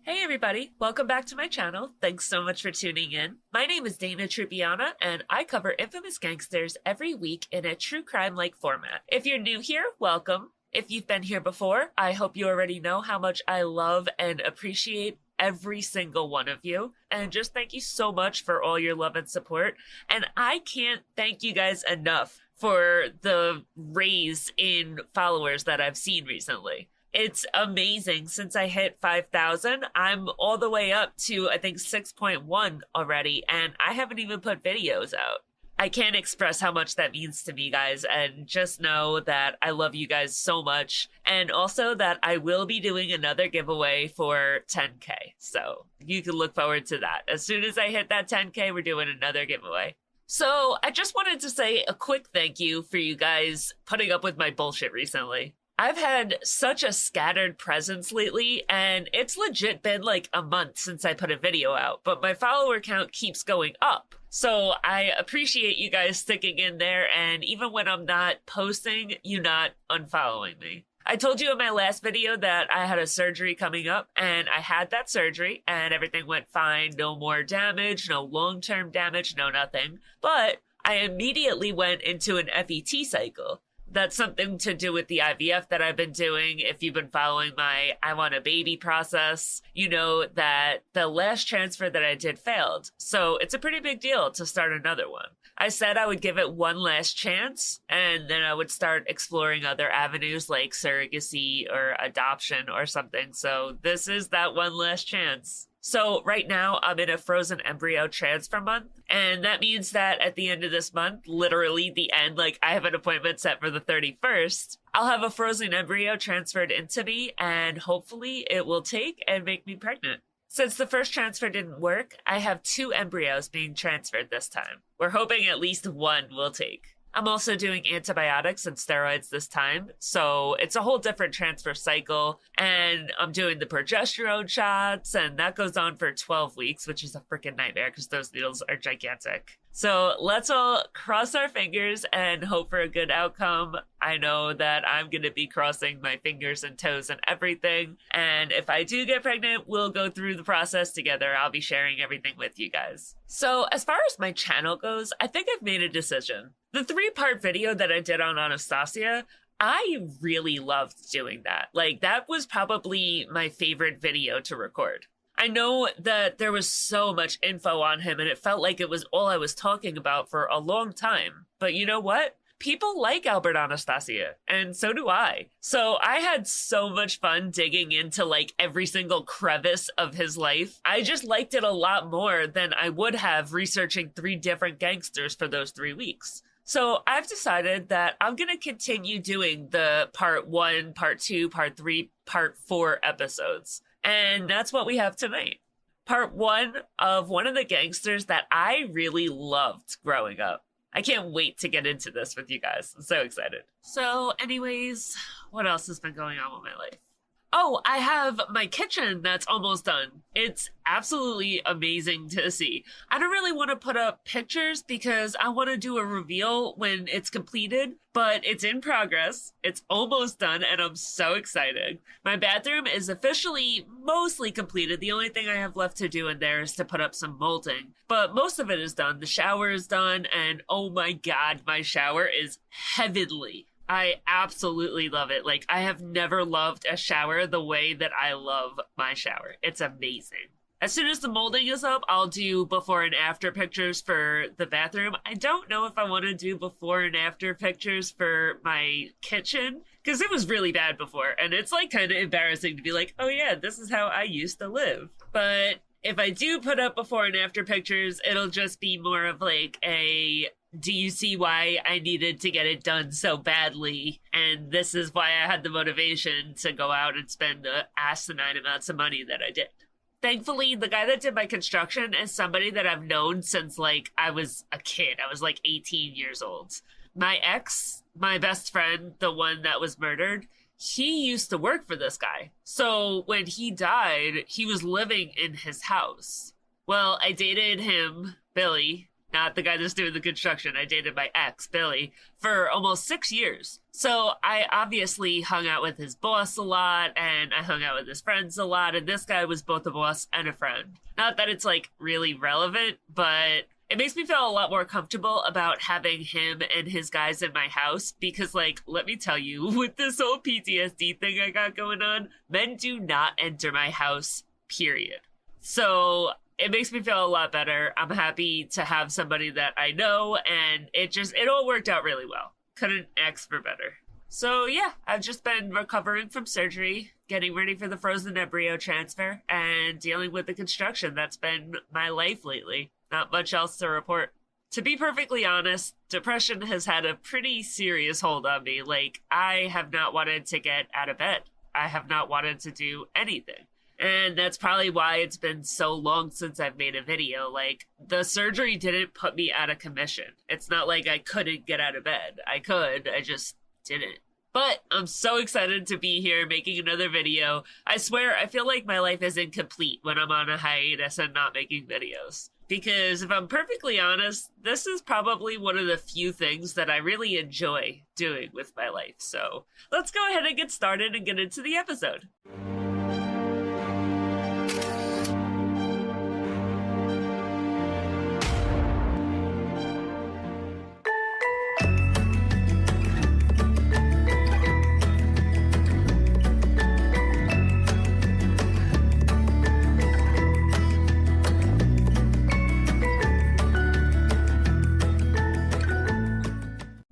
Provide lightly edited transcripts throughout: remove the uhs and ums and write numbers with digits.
Hey everybody, welcome back to my channel. Thanks so much for tuning in. My name is Dana Trupiana and I cover infamous gangsters every week in a true crime-like format. If you're new here, welcome. If you've been here before, I hope you already know how much I love and appreciate every single one of you. And just thank you so much for all your love and support. And I can't thank you guys enough for the raise in followers that I've seen recently. It's amazing. Since I hit 5,000, I'm all the way up to, I think, 6.1 already, and I haven't even put videos out. I can't express how much that means to me, guys, and just know that I love you guys so much, and also that I will be doing another giveaway for 10K, so you can look forward to that. As soon as I hit that 10K, we're doing another giveaway. So I just wanted to say a quick thank you for you guys putting up with my bullshit recently. I've had such a scattered presence lately, and it's legit been like a month since I put a video out, but my follower count keeps going up. So I appreciate you guys sticking in there, and even when I'm not posting, you not unfollowing me. I told you in my last video that I had a surgery coming up, and I had that surgery, and everything went fine. No more damage, no long-term damage, no nothing. But I immediately went into an FET cycle. That's something to do with the IVF that I've been doing. If you've been following my I want a baby process, you know that the last transfer that I did failed. So it's a pretty big deal to start another one. I said I would give it one last chance, and then I would start exploring other avenues like surrogacy or adoption or something. So this is that one last chance. So right now I'm in a frozen embryo transfer month, and that means that at the end of this month, literally the end, like I have an appointment set for the 31st, I'll have a frozen embryo transferred into me, and hopefully it will take and make me pregnant. Since the first transfer didn't work, I have 2 embryos being transferred this time. We're hoping at least one will take. I'm also doing antibiotics and steroids this time, so it's a whole different transfer cycle, and I'm doing the progesterone shots, and that goes on for 12 weeks, which is a freaking nightmare because those needles are gigantic. So let's all cross our fingers and hope for a good outcome. I know that I'm going to be crossing my fingers and toes and everything, and if I do get pregnant, we'll go through the process together. I'll be sharing everything with you guys. So as far as my channel goes, I think I've made a decision. The 3-part video that I did on Anastasia, I really loved doing that. Like, that was probably my favorite video to record. I know that there was so much info on him, and it felt like it was all I was talking about for a long time. But you know what? People like Albert Anastasia, and so do I. So I had so much fun digging into like every single crevice of his life. I just liked it a lot more than I would have researching 3 different gangsters for those 3 weeks. So I've decided that I'm going to continue doing the part 1, part 2, part 3, part 4 episodes. And that's what we have tonight. Part 1 of one of the gangsters that I really loved growing up. I can't wait to get into this with you guys. I'm so excited. So anyways, what else has been going on with my life? Oh, I have my kitchen that's almost done. It's absolutely amazing to see. I don't really want to put up pictures because I want to do a reveal when it's completed, but it's in progress. It's almost done, and I'm so excited. My bathroom is officially mostly completed. The only thing I have left to do in there is to put up some molding, but most of it is done. The shower is done, and oh my God, my shower is heavenly. I absolutely love it. Like, I have never loved a shower the way that I love my shower. It's amazing. As soon as the molding is up, I'll do before and after pictures for the bathroom. I don't know if I want to do before and after pictures for my kitchen, because it was really bad before, and it's like kind of embarrassing to be like, oh yeah, this is how I used to live. But if I do put up before and after pictures, it'll just be more of like a, do you see why I needed to get it done so badly? And this is why I had the motivation to go out and spend the asinine amounts of money that I did. Thankfully, the guy that did my construction is somebody that I've known since like I was a kid. I was like 18 years old. My ex, my best friend, the one that was murdered, he used to work for this guy. So when he died, he was living in his house. Well, I dated him, Billy, not the guy that's doing the construction. I dated my ex, Billy, for almost 6 years. So I obviously hung out with his boss a lot, and I hung out with his friends a lot, and this guy was both a boss and a friend. Not that it's, like, really relevant, but it makes me feel a lot more comfortable about having him and his guys in my house because, like, let me tell you, with this whole PTSD thing I got going on, men do not enter my house, period. So it makes me feel a lot better. I'm happy to have somebody that I know, and it all worked out really well. Couldn't ask for better. So yeah, I've just been recovering from surgery, getting ready for the frozen embryo transfer, and dealing with the construction. That's been my life lately. Not much else to report. To be perfectly honest, depression has had a pretty serious hold on me. Like, I have not wanted to get out of bed. I have not wanted to do anything. And that's probably why it's been so long since I've made a video. Like, the surgery didn't put me out of commission. It's not like I couldn't get out of bed. I could, I just didn't. But I'm so excited to be here making another video. I swear, I feel like my life is incomplete when I'm on a hiatus and not making videos. Because if I'm perfectly honest, this is probably one of the few things that I really enjoy doing with my life. So let's go ahead and get started and get into the episode.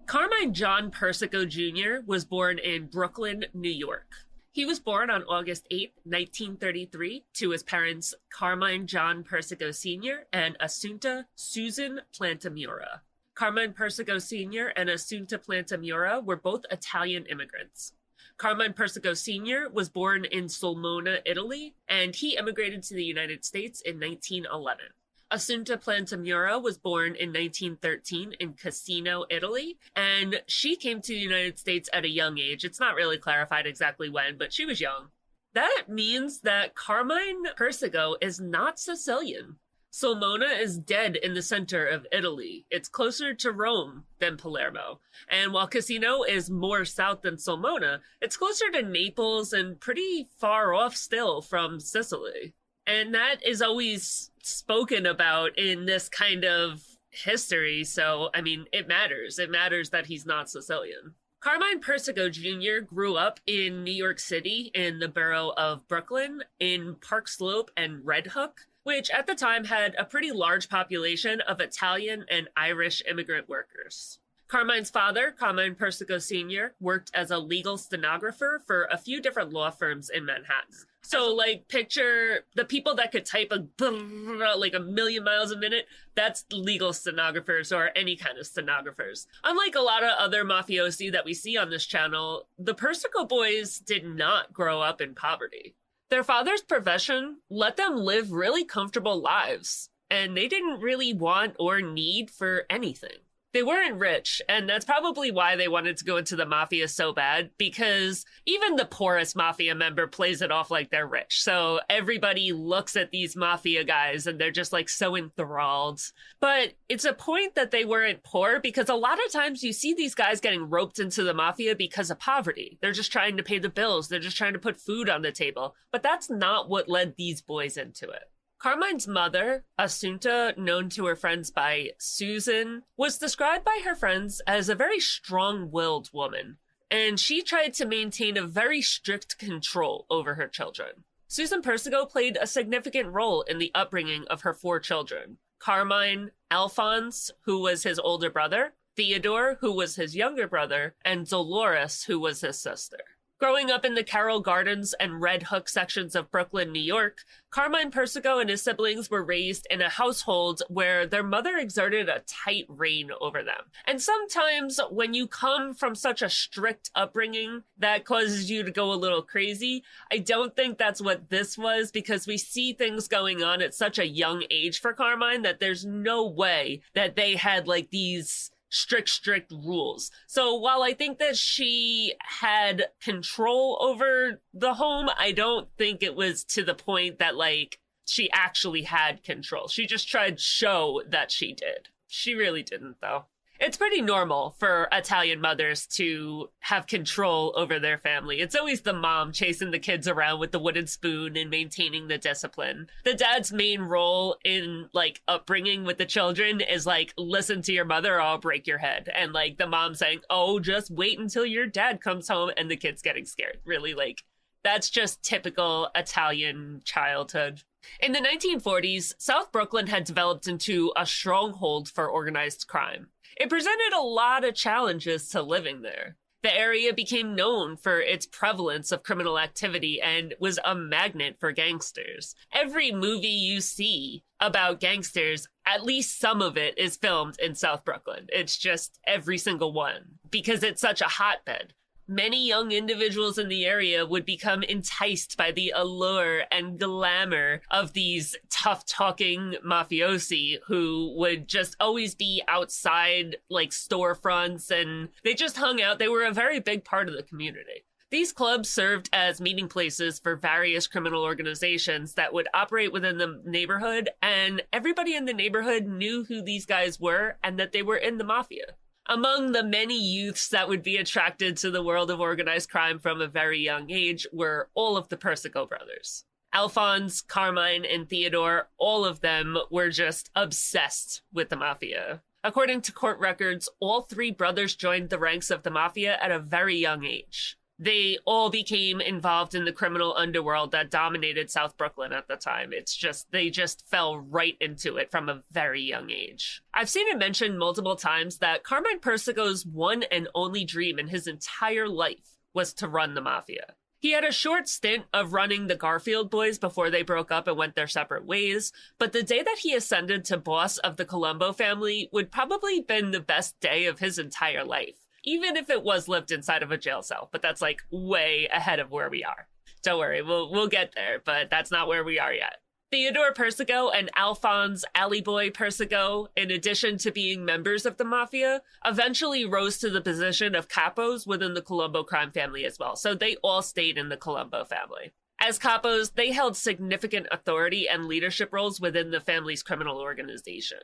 Carmine John Persico Jr. was born in Brooklyn, New York. He was born on August 8, 1933, to his parents Carmine John Persico Sr. and Assunta Susan Plantamura. Carmine Persico Sr. and Assunta Plantamura were both Italian immigrants. Carmine Persico Sr. was born in Sulmona, Italy, and he immigrated to the United States in 1911. Assunta Plantamura was born in 1913 in Cassino, Italy, and she came to the United States at a young age. It's not really clarified exactly when, but she was young. That means that Carmine Persico is not Sicilian. Sulmona is dead in the center of Italy. It's closer to Rome than Palermo. And while Cassino is more south than Sulmona, it's closer to Naples and pretty far off still from Sicily. And that is always spoken about in this kind of history. So, I mean, it matters. It matters that he's not Sicilian. Carmine Persico Jr. grew up in New York City in the borough of Brooklyn in Park Slope and Red Hook, which at the time had a pretty large population of Italian and Irish immigrant workers. Carmine's father, Carmine Persico Sr., worked as a legal stenographer for a few different law firms in Manhattan. So, like, picture the people that could type like a million miles a minute. That's legal stenographers or any kind of stenographers. Unlike a lot of other mafiosi that we see on this channel, the Persico boys did not grow up in poverty. Their father's profession let them live really comfortable lives, and they didn't really want or need for anything. They weren't rich, and that's probably why they wanted to go into the mafia so bad, because even the poorest mafia member plays it off like they're rich. So everybody looks at these mafia guys and they're just like so enthralled. But it's a point that they weren't poor, because a lot of times you see these guys getting roped into the mafia because of poverty. They're just trying to pay the bills. They're just trying to put food on the table. But that's not what led these boys into it. Carmine's mother, Assunta, known to her friends by Susan, was described by her friends as a very strong-willed woman, and she tried to maintain a very strict control over her children. Susan Persico played a significant role in the upbringing of her 4 children: Carmine, Alphonse, who was his older brother, Theodore, who was his younger brother, and Dolores, who was his sister. Growing up in the Carroll Gardens and Red Hook sections of Brooklyn, New York, Carmine Persico and his siblings were raised in a household where their mother exerted a tight reign over them. And sometimes when you come from such a strict upbringing, that causes you to go a little crazy. I don't think that's what this was, because we see things going on at such a young age for Carmine that there's no way that they had like these strict rules. So while I think that she had control over the home, I don't think it was to the point that like she actually had control. She just tried to show that she did. She really didn't, though. It's pretty normal for Italian mothers to have control over their family. It's always the mom chasing the kids around with the wooden spoon and maintaining the discipline. The dad's main role in, like, upbringing with the children is, like, listen to your mother or I'll break your head. And, like, the mom saying, oh, just wait until your dad comes home, and the kid's getting scared. Really, like, that's just typical Italian childhood. In the 1940s, South Brooklyn had developed into a stronghold for organized crime. It presented a lot of challenges to living there. The area became known for its prevalence of criminal activity and was a magnet for gangsters. Every movie you see about gangsters, at least some of it is filmed in South Brooklyn. It's just every single one, because it's such a hotbed. Many young individuals in the area would become enticed by the allure and glamour of these tough-talking mafiosi who would just always be outside, like, storefronts, and they just hung out. They were a very big part of the community. These clubs served as meeting places for various criminal organizations that would operate within the neighborhood, and everybody in the neighborhood knew who these guys were and that they were in the mafia. Among the many youths that would be attracted to the world of organized crime from a very young age were all of the Persico brothers. Alphonse, Carmine, and Theodore, all of them were just obsessed with the mafia. According to court records, all three brothers joined the ranks of the mafia at a very young age. They all became involved in the criminal underworld that dominated South Brooklyn at the time. They just fell right into it from a very young age. I've seen it mentioned multiple times that Carmine Persico's one and only dream in his entire life was to run the mafia. He had a short stint of running the Garfield Boys before they broke up and went their separate ways, but the day that he ascended to boss of the Colombo family would probably have been the best day of his entire life. Even if it was lived inside of a jail cell, but that's like way ahead of where we are. Don't worry, we'll get there, but that's not where we are yet. Theodore Persico and Alphonse Alley Boy Persico, in addition to being members of the mafia, eventually rose to the position of capos within the Colombo crime family as well. So they all stayed in the Colombo family. As capos, they held significant authority and leadership roles within the family's criminal organization.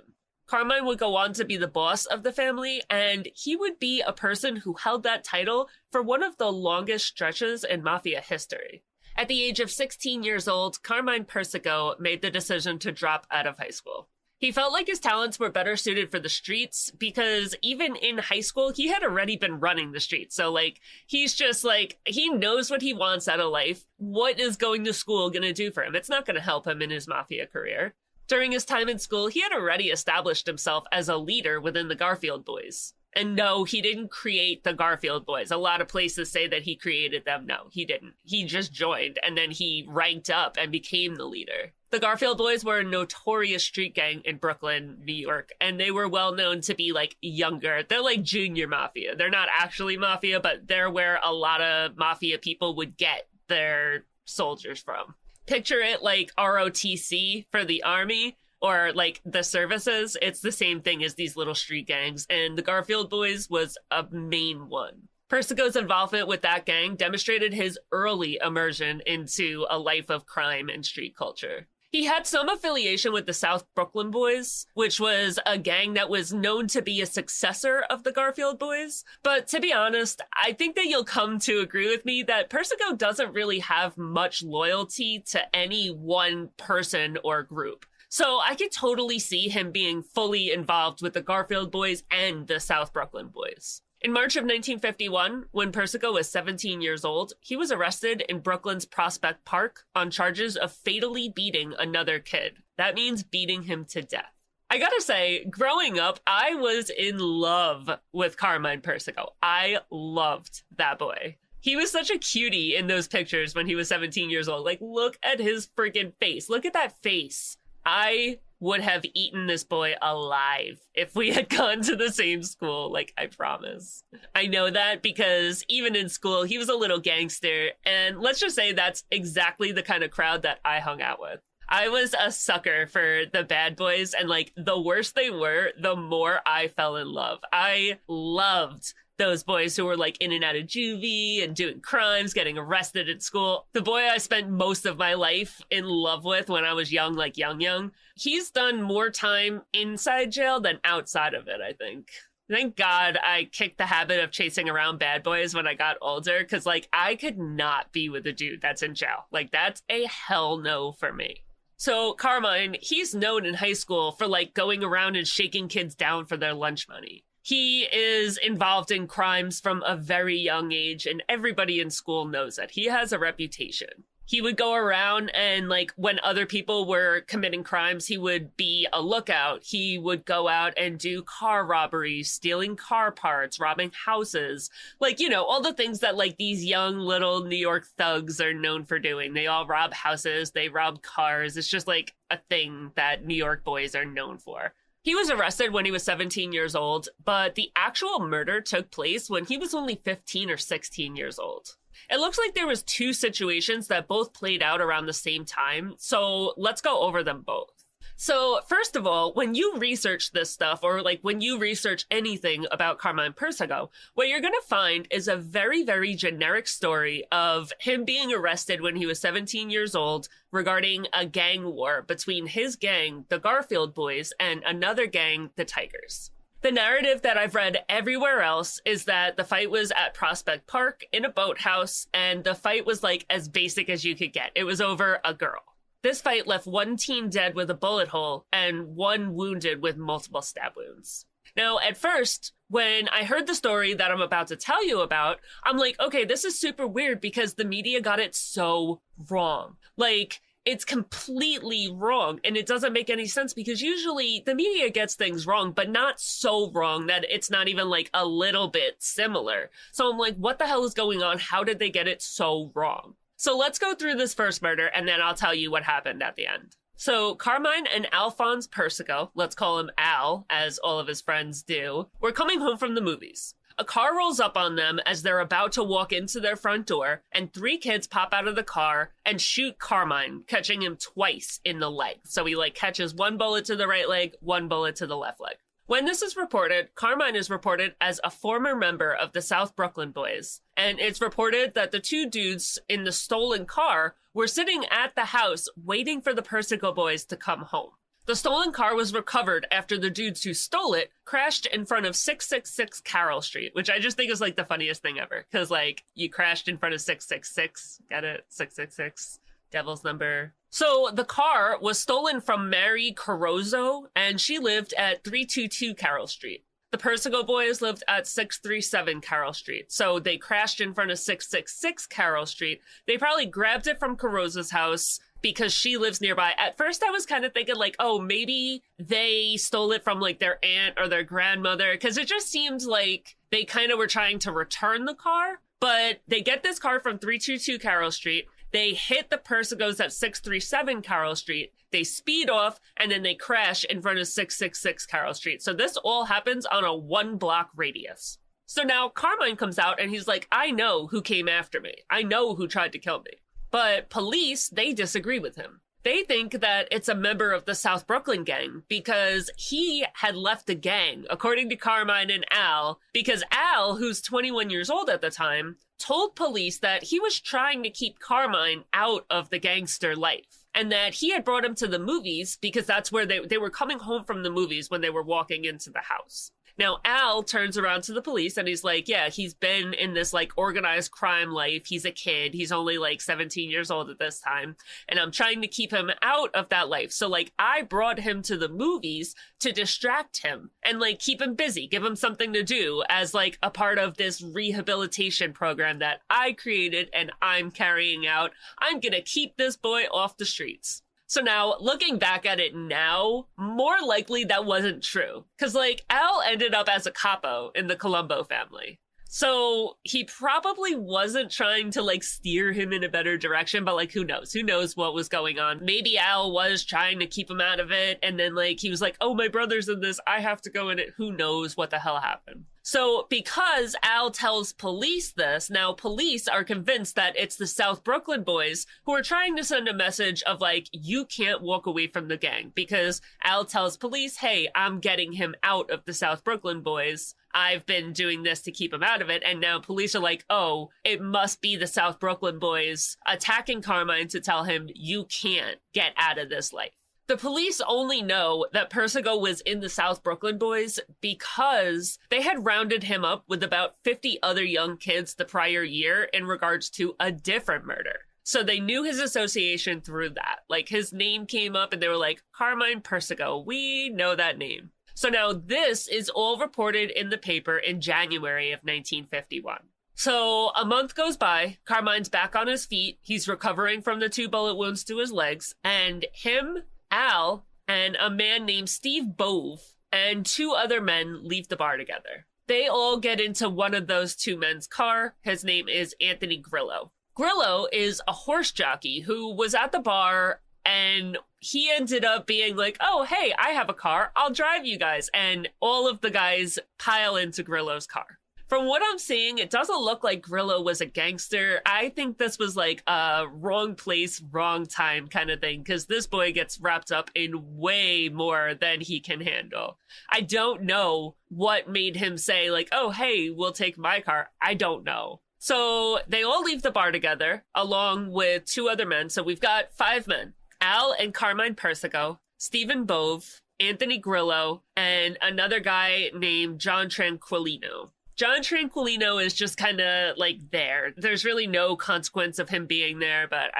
Carmine would go on to be the boss of the family, and he would be a person who held that title for one of the longest stretches in mafia history. At the age of 16 years old, Carmine Persico made the decision to drop out of high school. He felt like his talents were better suited for the streets because even in high school, he had already been running the streets. So, like, he's just like, he knows what he wants out of life. What is going to school going to do for him? It's not going to help him in his mafia career. During his time in school, he had already established himself as a leader within the Garfield Boys. And no, he didn't create the Garfield Boys. A lot of places say that he created them. No, he didn't. He just joined, and then he ranked up and became the leader. The Garfield Boys were a notorious street gang in Brooklyn, New York, and they were well known to be, like, younger. They're like junior mafia. They're not actually mafia, but they're where a lot of mafia people would get their soldiers from. Picture it like ROTC for the army, or like the services. It's the same thing as these little street gangs, and the Garfield Boys was a main one. Persico's involvement with that gang demonstrated his early immersion into a life of crime and street culture. He had some affiliation with the South Brooklyn Boys, which was a gang that was known to be a successor of the Garfield Boys. But to be honest, I think that you'll come to agree with me that Persico doesn't really have much loyalty to any one person or group. So I could totally see him being fully involved with the Garfield Boys and the South Brooklyn Boys. In March of 1951, when Persico was 17 years old, he was arrested in Brooklyn's Prospect Park on charges of fatally beating another kid. That means beating him to death. I gotta say, growing up, I was in love with Carmine Persico. I loved that boy. He was such a cutie in those pictures when he was 17 years old. Like, look at his freaking face. Look at that face. I would have eaten this boy alive if we had gone to the same school, like, I promise. I know that because even in school, he was a little gangster, and let's just say that's exactly the kind of crowd that I hung out with. I was a sucker for the bad boys, and like the worse they were, the more I fell in love. I loved those boys who were like in and out of juvie and doing crimes, getting arrested at school. The boy I spent most of my life in love with when I was young, like young, he's done more time inside jail than outside of it, I think. Thank God I kicked the habit of chasing around bad boys when I got older, because like I could not be with a dude that's in jail. Like that's a hell no for me. So Carmine, he's known in high school for like going around and shaking kids down for their lunch money. He is involved in crimes from a very young age, and everybody in school knows that. He has a reputation. He would go around and, like, when other people were committing crimes, he would be a lookout. He would go out and do car robberies, stealing car parts, robbing houses. Like, you know, all the things that, like, these young little New York thugs are known for doing. They all rob houses, they rob cars. It's just, like, a thing that New York boys are known for. He was arrested when he was 17 years old, but the actual murder took place when he was only 15 or 16 years old. It looks like there was two situations that both played out around the same time, so let's go over them both. So first of all, when you research this stuff, or like when you research anything about Carmine Persico, what you're going to find is a very, very generic story of him being arrested when he was 17 years old regarding a gang war between his gang, the Garfield Boys, and another gang, the Tigers. The narrative that I've read everywhere else is that the fight was at Prospect Park in a boathouse, and the fight was like as basic as you could get. It was over a girl. This fight left one teen dead with a bullet hole and one wounded with multiple stab wounds. Now, at first, when I heard the story that I'm about to tell you about, I'm like, okay, this is super weird because the media got it so wrong. Like, it's completely wrong, and it doesn't make any sense because usually the media gets things wrong, but not so wrong that it's not even like a little bit similar. So I'm like, what the hell is going on? How did they get it so wrong? So let's go through this first murder, and then I'll tell you what happened at the end. So Carmine and Alphonse Persico, let's call him Al, as all of his friends do, were coming home from the movies. A car rolls up on them as they're about to walk into their front door, and three kids pop out of the car and shoot Carmine, catching him twice in the leg. So he like catches one bullet to the right leg, one bullet to the left leg. When this is reported, Carmine is reported as a former member of the South Brooklyn Boys, and it's reported that the two dudes in the stolen car were sitting at the house waiting for the Persico Boys to come home. The stolen car was recovered after the dudes who stole it crashed in front of 666 Carroll Street, which I just think is like the funniest thing ever. Because like you crashed in front of 666, get it? 666, devil's number. So the car was stolen from Mary Carozzo, and she lived at 322 Carroll Street. The Persico Boys lived at 637 Carroll Street. So they crashed in front of 666 Carroll Street. They probably grabbed it from Carozzo's house because she lives nearby. At first I was kind of thinking like, oh, maybe they stole it from like their aunt or their grandmother, because it just seemed like they kind of were trying to return the car. But they get this car from 322 Carroll Street. They hit the Persicos at 637 Carroll Street. They speed off, and then they crash in front of 666 Carroll Street. So this all happens on a 1-block radius. So now Carmine comes out, and he's like, I know who came after me. I know who tried to kill me. But police, they disagree with him. They think that it's a member of the South Brooklyn gang because he had left the gang, according to Carmine and Al, because Al, who's 21 years old at the time, told police that he was trying to keep Carmine out of the gangster life, and that he had brought him to the movies because that's where they were coming home from the movies when they were walking into the house. Now, Al turns around to the police and he's like, yeah, he's been in this like organized crime life. He's a kid. He's only like 17 years old at this time. And I'm trying to keep him out of that life. So like I brought him to the movies to distract him and like keep him busy, give him something to do as like a part of this rehabilitation program that I created and I'm carrying out. I'm going to keep this boy off the streets. So now, looking back at it now, more likely that wasn't true. Because, like, Al ended up as a capo in the Colombo family. So he probably wasn't trying to like steer him in a better direction, but like, who knows? Who knows what was going on? Maybe Al was trying to keep him out of it. And then like, he was like, oh, my brother's in this. I have to go in it. Who knows what the hell happened? So because Al tells police this, now police are convinced that it's the South Brooklyn boys who are trying to send a message of like, you can't walk away from the gang, because Al tells police, hey, I'm getting him out of the South Brooklyn boys. I've been doing this to keep him out of it. And now police are like, oh, it must be the South Brooklyn boys attacking Carmine to tell him you can't get out of this life. The police only know that Persico was in the South Brooklyn boys because they had rounded him up with about 50 other young kids the prior year in regards to a different murder. So they knew his association through that. Like, his name came up and they were like, Carmine Persico, we know that name. So now this is all reported in the paper in January of 1951. So a month goes by, Carmine's back on his feet, he's recovering from the 2 bullet wounds to his legs, and him, Al, and a man named Steve Bove and 2 other men leave the bar together. They all get into one of those 2 men's car. His name is Anthony Grillo. Grillo is a horse jockey who was at the bar, and he ended up being like, oh, hey, I have a car. I'll drive you guys. And all of the guys pile into Grillo's car. From what I'm seeing, it doesn't look like Grillo was a gangster. I think this was like a wrong place, wrong time kind of thing, because this boy gets wrapped up in way more than he can handle. I don't know what made him say like, oh, hey, we'll take my car. I don't know. So they all leave the bar together along with 2 other men. So we've got 5 men. Al and Carmine Persico, Stephen Bove, Anthony Grillo, and another guy named John Tranquillino. John Tranquillino is just kind of like there. There's really no consequence of him being there, but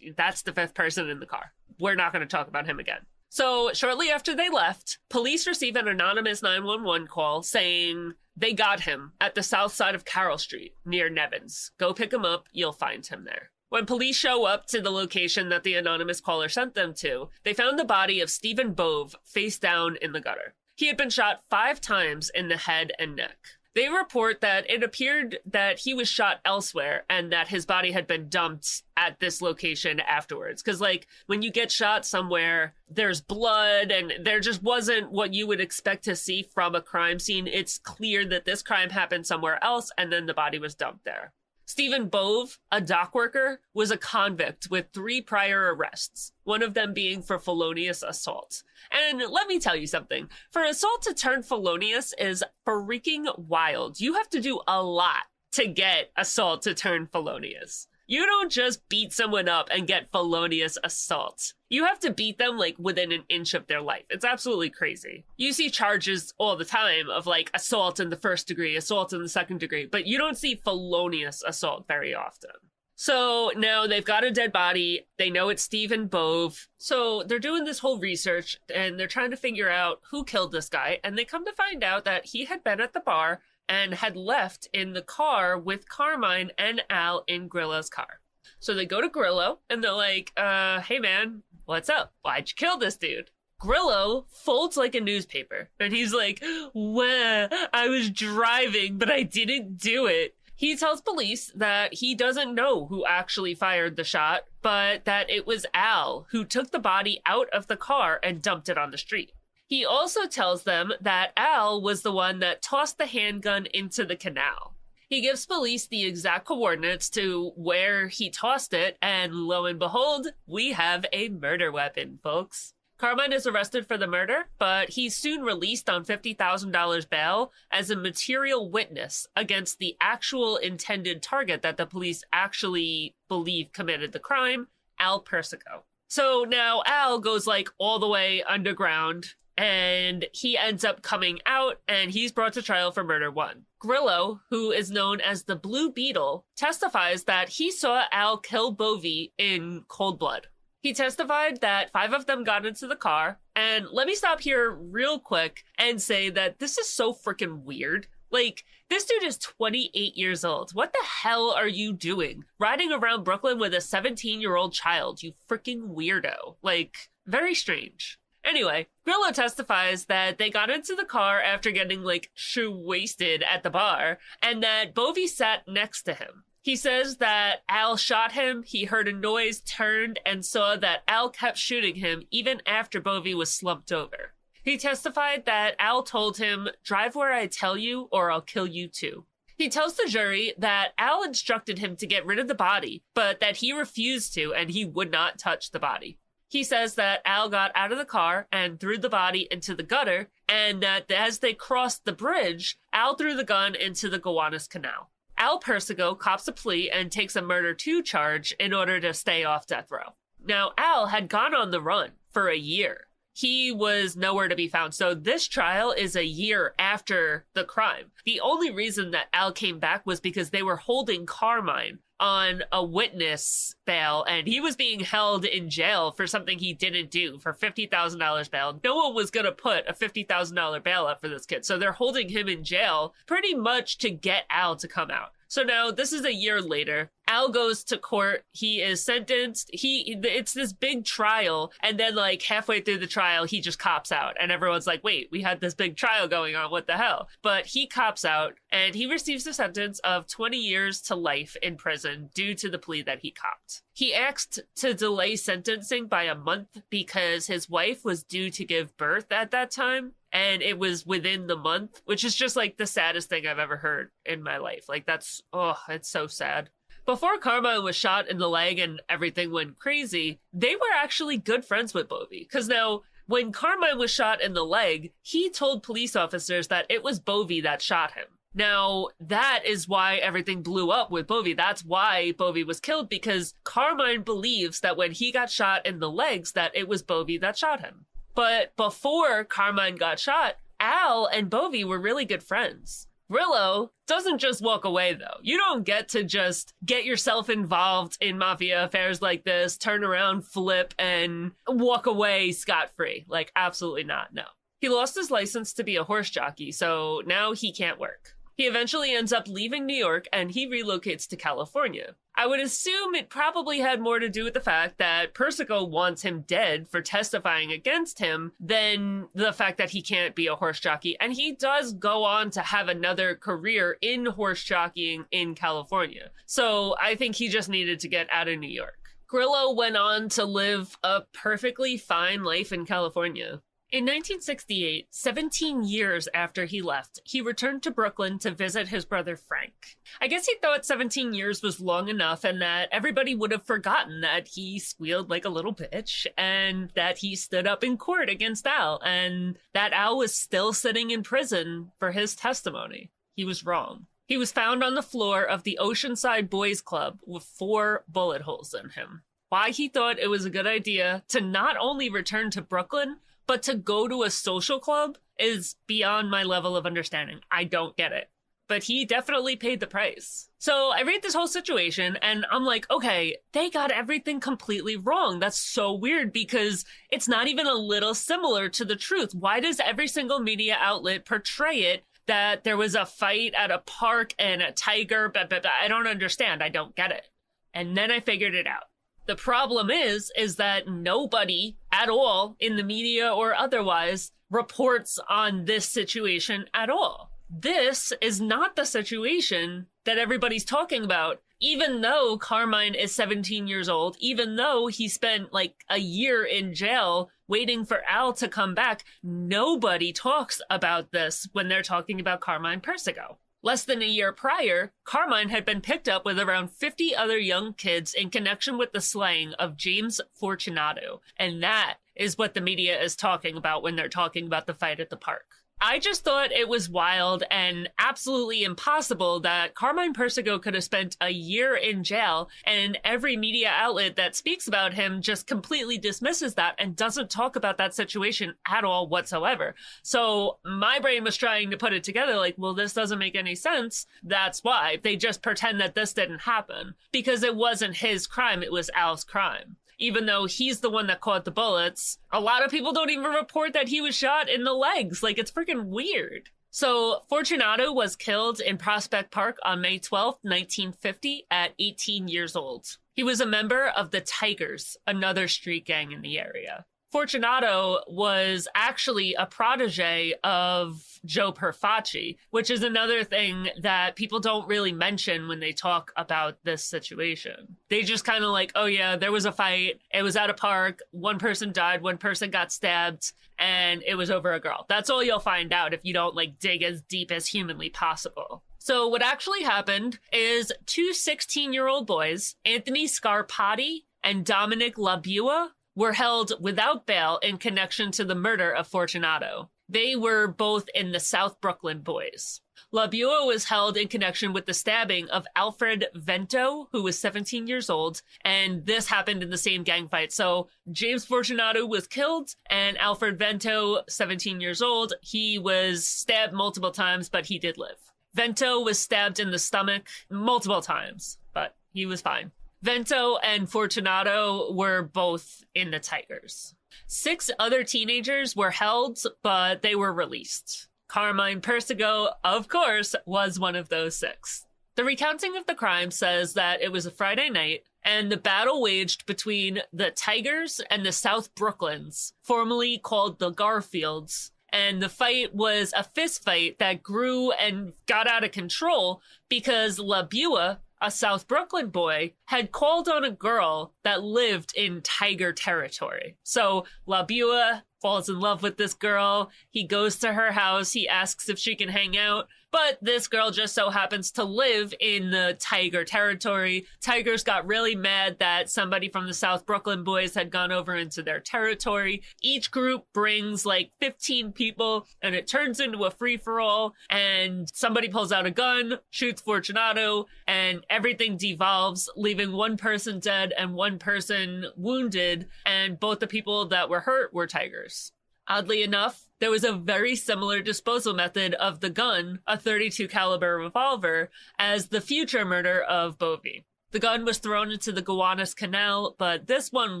that's the 5th person in the car. We're not going to talk about him again. So shortly after they left, police receive an anonymous 911 call saying they got him at the south side of Carroll Street near Nevins. Go pick him up. You'll find him there. When police show up to the location that the anonymous caller sent them to, they found the body of Stephen Bove face down in the gutter. He had been shot 5 times in the head and neck. They report that it appeared that he was shot elsewhere and that his body had been dumped at this location afterwards. Because, like, when you get shot somewhere, there's blood and there just wasn't what you would expect to see from a crime scene. It's clear that this crime happened somewhere else and then the body was dumped there. Stephen Bove, a dock worker, was a convict with 3 prior arrests, one of them being for felonious assault. And let me tell you something, for assault to turn felonious is freaking wild. You have to do a lot to get assault to turn felonious. You don't just beat someone up and get felonious assault. You have to beat them like within an inch of their life. It's absolutely crazy. You see charges all the time of like assault in the 1st degree, assault in the 2nd degree, but you don't see felonious assault very often. So now they've got a dead body. They know it's Stephen Bove. So they're doing this whole research and they're trying to figure out who killed this guy. And they come to find out that he had been at the bar and had left in the car with Carmine and Al in Grillo's car. So they go to Grillo and they're like, hey man, what's up? Why'd you kill this dude? Grillo folds like a newspaper and he's like, well, I was driving, but I didn't do it. He tells police that he doesn't know who actually fired the shot, but that it was Al who took the body out of the car and dumped it on the street. He also tells them that Al was the one that tossed the handgun into the canal. He gives police the exact coordinates to where he tossed it, and lo and behold, we have a murder weapon, folks. Carmine is arrested for the murder, but he's soon released on $50,000 bail as a material witness against the actual intended target that the police actually believe committed the crime, Al Persico. So now Al goes like all the way underground, and he ends up coming out and he's brought to trial for murder 1. Grillo, who is known as the Blue Beetle, testifies that he saw Al kill Bove in cold blood. He testified that 5 of them got into the car. And let me stop here real quick and say that this is so freaking weird. Like, this dude is 28 years old. What the hell are you doing? Riding around Brooklyn with a 17-year-old child, you freaking weirdo. Like, very strange. Anyway, Grillo testifies that they got into the car after getting, like, shoe-wasted at the bar, and that Bove sat next to him. He says that Al shot him, he heard a noise, turned, and saw that Al kept shooting him even after Bove was slumped over. He testified that Al told him, "Drive where I tell you, or I'll kill you too." He tells the jury that Al instructed him to get rid of the body, but that he refused to and he would not touch the body. He says that Al got out of the car and threw the body into the gutter, and that as they crossed the bridge, Al threw the gun into the Gowanus Canal. Al Persico cops a plea and takes a murder 2 charge in order to stay off death row. Now, Al had gone on the run for a year. He was nowhere to be found. So this trial is a year after the crime. The only reason that Al came back was because they were holding Carmine on a witness bail, and he was being held in jail for something he didn't do, for $50,000 bail. No one was going to put a $50,000 bail up for this kid. So they're holding him in jail pretty much to get Al to come out. So now this is a year later. Al goes to court. He is sentenced. It's this big trial. And then like halfway through the trial, he just cops out. And everyone's like, wait, we had this big trial going on. What the hell? But he cops out and he receives a sentence of 20 years to life in prison due to the plea that he copped. He asked to delay sentencing by a month because his wife was due to give birth at that time. And it was within the month, which is just like the saddest thing I've ever heard in my life. Like that's, oh, it's so sad. Before Carmine was shot in the leg and everything went crazy, they were actually good friends with Bove. Because now, when Carmine was shot in the leg, he told police officers that it was Bove that shot him. Now, that is why everything blew up with Bove. That's why Bove was killed, because Carmine believes that when he got shot in the legs, that it was Bove that shot him. But before Carmine got shot, Al and Bove were really good friends. Grillo doesn't just walk away, though. You don't get to just get yourself involved in mafia affairs like this, turn around, flip, and walk away scot-free. Like, absolutely not, no. He lost his license to be a horse jockey, so now he can't work. He eventually ends up leaving New York, and he relocates to California. I would assume it probably had more to do with the fact that Persico wants him dead for testifying against him than the fact that he can't be a horse jockey. And he does go on to have another career in horse jockeying in California. So I think he just needed to get out of New York. Grillo went on to live a perfectly fine life in California. In 1968, 17 years after he left, he returned to Brooklyn to visit his brother Frank. I guess he thought 17 years was long enough and that everybody would have forgotten that he squealed like a little bitch and that he stood up in court against Al and that Al was still sitting in prison for his testimony. He was wrong. He was found on the floor of the Oceanside Boys Club with 4 bullet holes in him. Why he thought it was a good idea to not only return to Brooklyn, but to go to a social club is beyond my level of understanding. I don't get it. But he definitely paid the price. So I read this whole situation and I'm like, okay, they got everything completely wrong. That's so weird because it's not even a little similar to the truth. Why does every single media outlet portray it that there was a fight at a park and a tiger? Blah, blah, blah. I don't understand. I don't get it. And then I figured it out. The problem is that nobody at all in the media or otherwise reports on this situation at all. This is not the situation that everybody's talking about. Even though Carmine is 17 years old, even though he spent like a year in jail waiting for Al to come back, nobody talks about this when they're talking about Carmine Persico. Less than a year prior, Carmine had been picked up with around 50 other young kids in connection with the slaying of James Fortunato. And that is what the media is talking about when they're talking about the fight at the park. I just thought it was wild and absolutely impossible that Carmine Persico could have spent a year in jail and every media outlet that speaks about him just completely dismisses that and doesn't talk about that situation at all whatsoever. So my brain was trying to put it together like, well, this doesn't make any sense. That's why they just pretend that this didn't happen because it wasn't his crime. It was Al's crime. Even though he's the one that caught the bullets, a lot of people don't even report that he was shot in the legs. Like, it's freaking weird. So Fortunato was killed in Prospect Park on May 12th, 1950 at 18 years old. He was a member of the Tigers, another street gang in the area. Fortunato was actually a protege of Joe Persico, which is another thing that people don't really mention when they talk about this situation. They just kind of like, oh yeah, there was a fight. It was at a park. One person died. One person got stabbed. And it was over a girl. That's all you'll find out if you don't like dig as deep as humanly possible. So what actually happened is two 16-year-old boys, Anthony Scarpati and Dominic Labua, were held without bail in connection to the murder of Fortunato. They were both in the South Brooklyn Boys. Labua was held in connection with the stabbing of Alfred Vento, who was 17 years old, and this happened in the same gang fight. So James Fortunato was killed, and Alfred Vento, 17 years old, he was stabbed multiple times, but he did live. Vento was stabbed in the stomach multiple times, but he was fine. Vento and Fortunato were both in the Tigers. 6 other teenagers were held, but they were released. Carmine Persico, of course, was one of those 6. The recounting of the crime says that it was a Friday night, and the battle waged between the Tigers and the South Brooklyns, formerly called the Garfields. And the fight was a fist fight that grew and got out of control because Labua, a South Brooklyn boy, had called on a girl that lived in Tiger territory. So Labua falls in love with this girl. He goes to her house. He asks if she can hang out. But this girl just so happens to live in the Tiger territory. Tigers got really mad that somebody from the South Brooklyn Boys had gone over into their territory. Each group brings like 15 people, and it turns into a free-for-all, and somebody pulls out a gun, shoots Fortunato, and everything devolves, leaving one person dead and one person wounded, and both the people that were hurt were Tigers. Oddly enough, there was a very similar disposal method of the gun, a .32 caliber revolver, as the future murder of Bove. The gun was thrown into the Gowanus Canal, but this one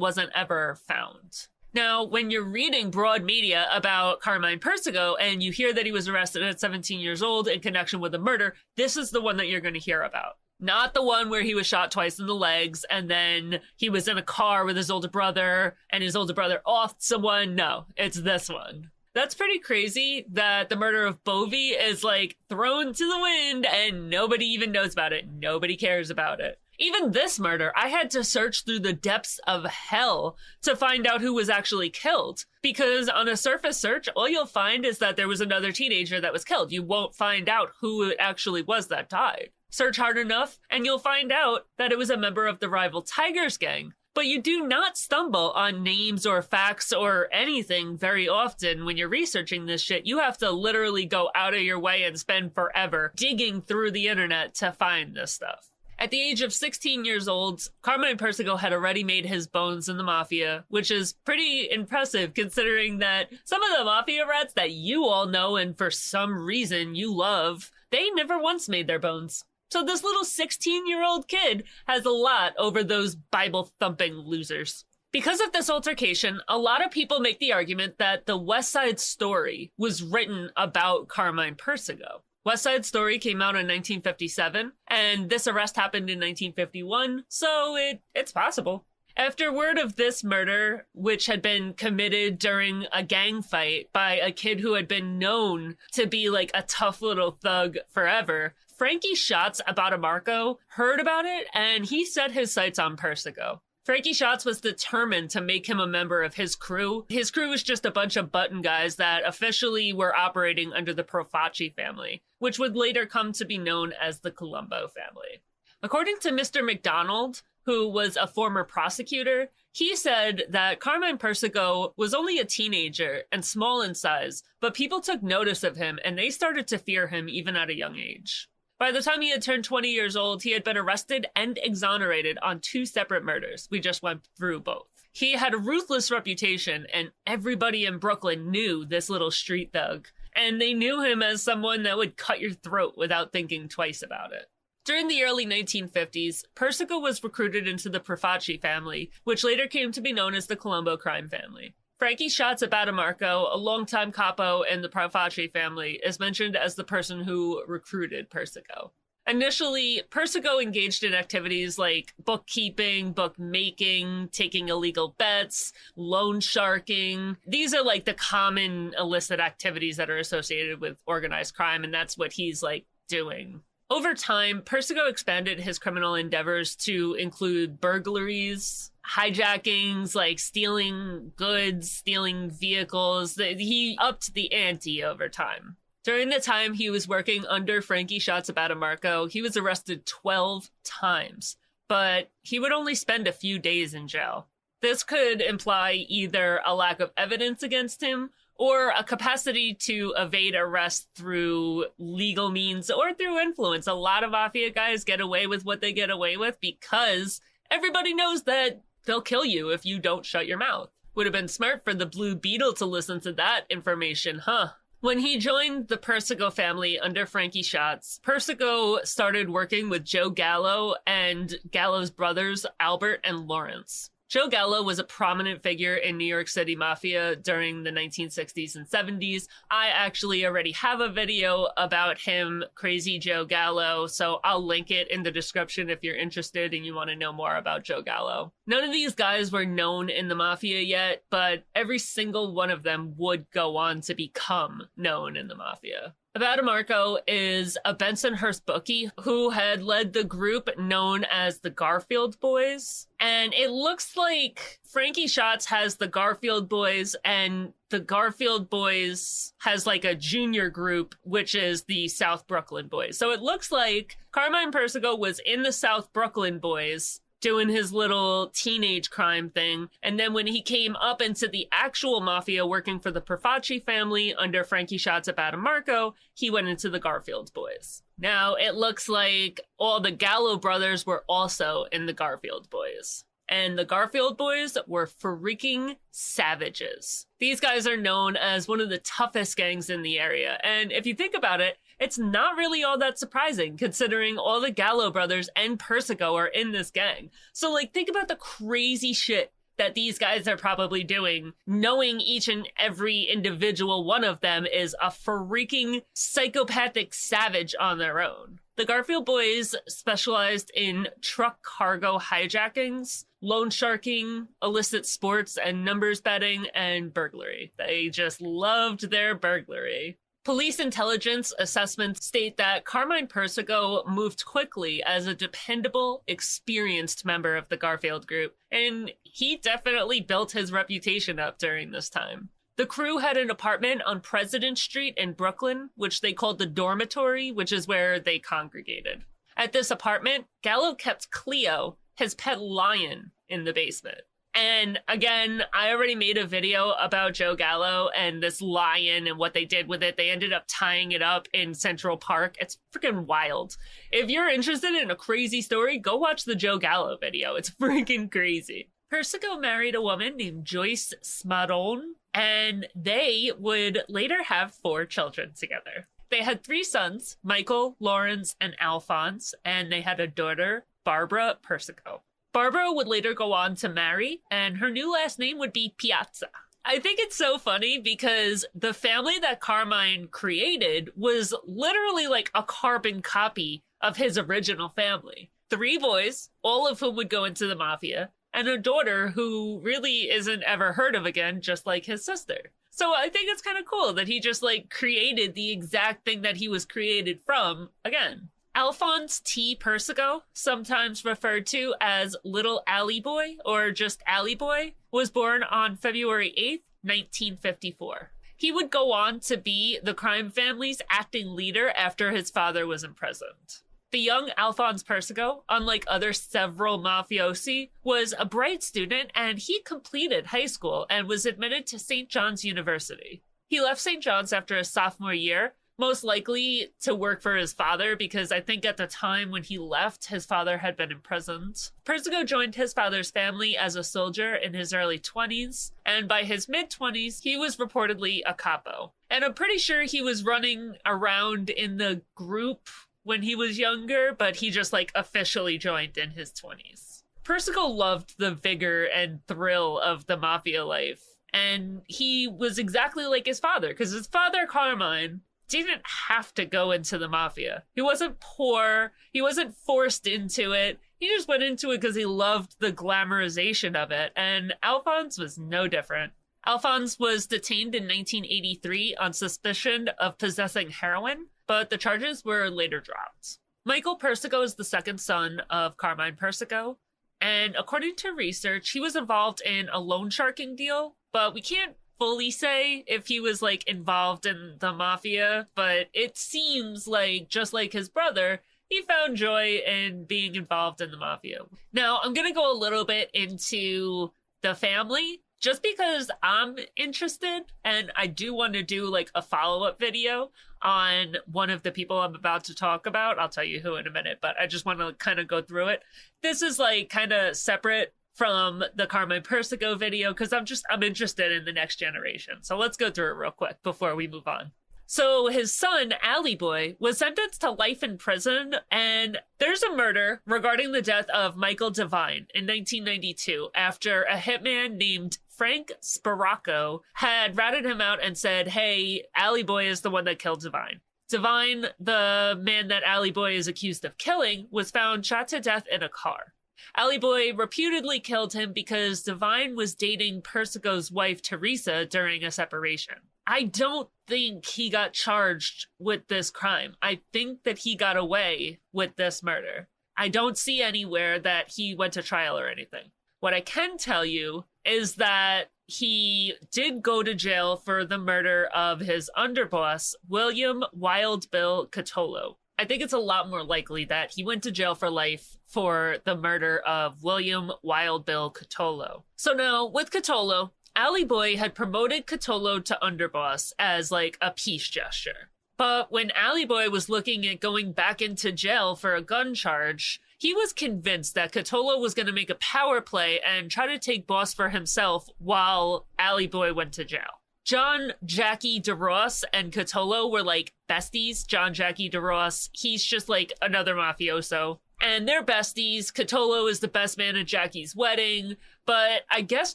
wasn't ever found. Now, when you're reading broad media about Carmine Persico and you hear that he was arrested at 17 years old in connection with a murder, this is the one that you're going to hear about. Not the one where he was shot twice in the legs and then he was in a car with his older brother and his older brother offed someone. No, it's this one. That's pretty crazy that the murder of Bove is like thrown to the wind and nobody even knows about it. Nobody cares about it. Even this murder, I had to search through the depths of hell to find out who was actually killed. Because on a surface search, all you'll find is that there was another teenager that was killed. You won't find out who it actually was that died. Search hard enough, and you'll find out that it was a member of the rival Tigers gang. But you do not stumble on names or facts or anything very often when you're researching this shit. You have to literally go out of your way and spend forever digging through the internet to find this stuff. At the age of 16 years old, Carmine Persico had already made his bones in the mafia, which is pretty impressive considering that some of the mafia rats that you all know and for some reason you love, they never once made their bones. So this little 16-year-old kid has a lot over those Bible-thumping losers. Because of this altercation, a lot of people make the argument that the West Side Story was written about Carmine Persico. West Side Story came out in 1957, and this arrest happened in 1951, so it's possible. After word of this murder, which had been committed during a gang fight by a kid who had been known to be like a tough little thug forever, Frankie Schatz Abbatemarco heard about it, and he set his sights on Persico. Frankie Schatz was determined to make him a member of his crew. His crew was just a bunch of button guys that officially were operating under the Profaci family, which would later come to be known as the Colombo family. According to Mr. McDonald, who was a former prosecutor, he said that Carmine Persico was only a teenager and small in size, but people took notice of him and they started to fear him even at a young age. By the time he had turned 20 years old, he had been arrested and exonerated on 2 separate murders. We just went through both. He had a ruthless reputation, and everybody in Brooklyn knew this little street thug. And they knew him as someone that would cut your throat without thinking twice about it. During the early 1950s, Persico was recruited into the Profaci family, which later came to be known as the Colombo crime family. Frankie Schatz Abbatemarco, a longtime capo in the Profaci family, is mentioned as the person who recruited Persico. Initially, Persico engaged in activities like bookkeeping, bookmaking, taking illegal bets, loan sharking. These are like the common illicit activities that are associated with organized crime, and that's what he's like doing. Over time, Persico expanded his criminal endeavors to include burglaries, hijackings, like stealing goods, stealing vehicles. He upped the ante over time. During the time he was working under Frankie Shots Abbatemarco, he was arrested 12 times, but he would only spend a few days in jail. This could imply either a lack of evidence against him or a capacity to evade arrest through legal means or through influence. A lot of mafia guys get away with what they get away with because everybody knows that they'll kill you if you don't shut your mouth. Would have been smart for the Blue Beetle to listen to that information, huh? When he joined the Persico family under Frankie Shots, Persico started working with Joe Gallo and Gallo's brothers, Albert and Lawrence. Joe Gallo was a prominent figure in New York City Mafia during the 1960s and 70s. I actually already have a video about him, Crazy Joe Gallo, so I'll link it in the description if you're interested and you want to know more about Joe Gallo. None of these guys were known in the Mafia yet, but every single one of them would go on to become known in the Mafia. Abbatemarco is a Bensonhurst bookie who had led the group known as the Garfield Boys. And it looks like Frankie Shots has the Garfield Boys and the Garfield Boys has like a junior group, which is the South Brooklyn Boys. So it looks like Carmine Persico was in the South Brooklyn Boys doing his little teenage crime thing. And then when he came up into the actual mafia working for the Perfacci family under Frankie Shots Abbatemarco, he went into the Garfield Boys. Now, it looks like all the Gallo brothers were also in the Garfield Boys. And the Garfield Boys were freaking savages. These guys are known as one of the toughest gangs in the area. And if you think about it, it's not really all that surprising considering all the Gallo brothers and Persico are in this gang. So like, think about the crazy shit that these guys are probably doing, knowing each and every individual one of them is a freaking psychopathic savage on their own. The Garfield Boys specialized in truck cargo hijackings, loan sharking, illicit sports and numbers betting, and burglary. They just loved their burglary. Police intelligence assessments state that Carmine Persico moved quickly as a dependable, experienced member of the Garfield group, and he definitely built his reputation up during this time. The crew had an apartment on President Street in Brooklyn, which they called the dormitory, which is where they congregated. At this apartment, Gallo kept Cleo, his pet lion, in the basement. And again, I already made a video about Joe Gallo and this lion and what they did with it. They ended up tying it up in Central Park. It's freaking wild. If you're interested in a crazy story, go watch the Joe Gallo video. It's freaking crazy. Persico married a woman named Joyce Smadone, and they would later have 4 children together. They had 3 sons, Michael, Lawrence, and Alphonse, and they had a daughter, Barbara Persico. Barbara would later go on to marry, and her new last name would be Piazza. I think it's so funny because the family that Carmine created was literally like a carbon copy of his original family. 3 boys, all of whom would go into the mafia, and a daughter who really isn't ever heard of again, just like his sister. So I think it's kind of cool that he just like created the exact thing that he was created from again. Alphonse T. Persico, sometimes referred to as Little Alley Boy or just Alley Boy, was born on February 8th, 1954. He would go on to be the crime family's acting leader after his father was imprisoned. The young Alphonse Persico, unlike other several mafiosi, was a bright student and he completed high school and was admitted to St. John's University. He left St. John's after his sophomore year, most likely to work for his father because I think at the time when he left, his father had been imprisoned. Persico joined his father's family as a soldier in his early 20s, and by his mid-20s, he was reportedly a capo. And I'm pretty sure he was running around in the group when he was younger, but he just like officially joined in his 20s. Persico loved the vigor and thrill of the mafia life, and he was exactly like his father, because his father, Carmine, didn't have to go into the mafia. He wasn't poor. He wasn't forced into it. He just went into it because he loved the glamorization of it. And Alphonse was no different. Alphonse was detained in 1983 on suspicion of possessing heroin, but the charges were later dropped. Michael Persico is the second son of Carmine Persico, and according to research, he was involved in a loan sharking deal, but we can't fully say if he was like involved in the mafia, but it seems like, just like his brother, he found joy in being involved in the mafia. Now, I'm gonna go a little bit into the family, just because I'm interested, and I do want to do like a follow-up video on one of the people I'm about to talk about. I'll tell you who in a minute, but I just want to kind of go through it. This is like kind of separate from the Carmine Persico video because I'm interested in the next generation. So let's go through it real quick before we move on. So his son, Alley Boy, was sentenced to life in prison, and there's a murder regarding the death of Michael Devine in 1992 after a hitman named Frank Spiracco had ratted him out and said, hey, Alley Boy is the one that killed Devine. Devine, the man that Alley Boy is accused of killing, was found shot to death in a car. Alley Boy reputedly killed him because Devine was dating Persico's wife, Teresa, during a separation. I don't think he got charged with this crime. I think that he got away with this murder. I don't see anywhere that he went to trial or anything. What I can tell you is that he did go to jail for the murder of his underboss, William Wild Bill 𝐃𝐿𝐴. I think it's a lot more likely that he went to jail for life for the murder of William Wild Bill 𝐃𝐿𝐴. So now, with 𝐃𝐿𝐴, Alley Boy had promoted 𝐃𝐿𝐴 to underboss as like a peace gesture. But when Alley Boy was looking at going back into jail for a gun charge, he was convinced that 𝐃𝐿𝐴 was going to make a power play and try to take boss for himself while Alley Boy went to jail. John Jackie DeRoss and 𝐃𝐿𝐴 were like besties. John Jackie DeRoss, he's just like another mafioso. And they're besties. 𝐃𝐿𝐴 is the best man at Jackie's wedding. But I guess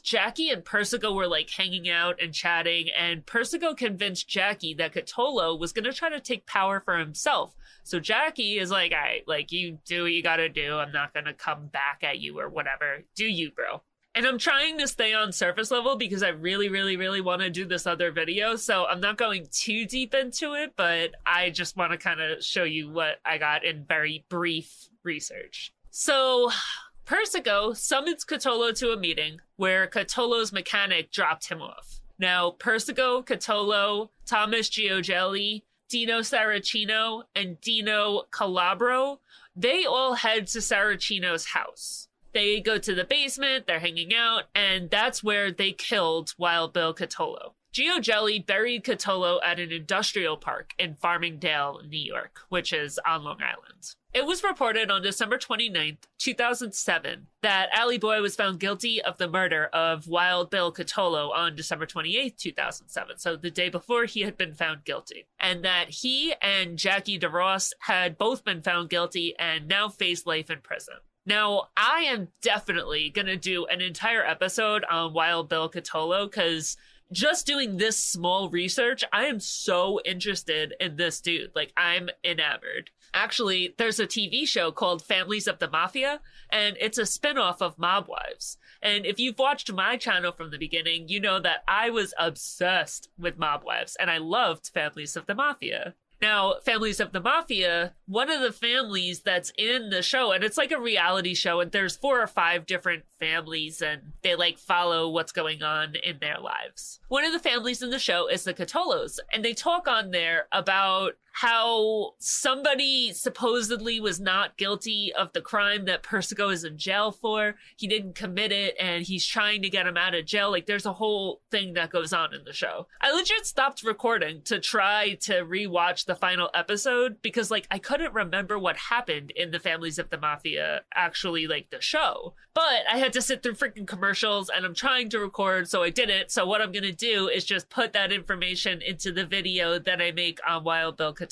Jackie and Persico were like hanging out and chatting, and Persico convinced Jackie that 𝐃𝐿𝐴 was going to try to take power for himself. So Jackie is like, all right, like, you do what you got to do. I'm not going to come back at you or whatever. Do you, bro? And I'm trying to stay on surface level because I really, really, really want to do this other video. So I'm not going too deep into it, but I just want to kind of show you what I got in very brief research. So Persico summons 𝐃𝐿𝐴 to a meeting where 𝐃𝐿𝐴's mechanic dropped him off. Now, Persico, 𝐃𝐿𝐴, Thomas Giogelli, Dino Saracino, and Dino Calabro, they all head to Saracino's house. They go to the basement, they're hanging out, and that's where they killed Wild Bill 𝐃𝐿𝐴. Giogelli buried 𝐃𝐿𝐴 at an industrial park in Farmingdale, New York, which is on Long Island. It was reported on December 29th, 2007, that Alley Boy was found guilty of the murder of Wild Bill 𝐃𝐿𝐴 on December 28th, 2007, so the day before he had been found guilty, and that he and Jackie DeRoss had both been found guilty and now face life in prison. Now, I am definitely going to do an entire episode on Wild Bill 𝐃𝐿𝐴 because just doing this small research, I am so interested in this dude. Like, I'm enamored. Actually, there's a TV show called Families of the Mafia, and it's a spinoff of Mob Wives. And if you've watched my channel from the beginning, you know that I was obsessed with Mob Wives, and I loved Families of the Mafia. Now, Families of the Mafia, one of the families that's in the show, and it's like a reality show, and there's 4 or 5 different families, and they like follow what's going on in their lives. One of the families in the show is the 𝐃𝐿𝐴s, and they talk on there about how somebody supposedly was not guilty of the crime that Persico is in jail for. He didn't commit it, and he's trying to get him out of jail. Like, there's a whole thing that goes on in the show. I legit stopped recording to try to rewatch the final episode because, like, I couldn't remember what happened in the Families of the Mafia, actually, like, the show. But I had to sit through freaking commercials, and I'm trying to record, so I didn't. So what I'm gonna do is just put that information into the video that I make on Wild Bill 𝐃𝐿𝐴.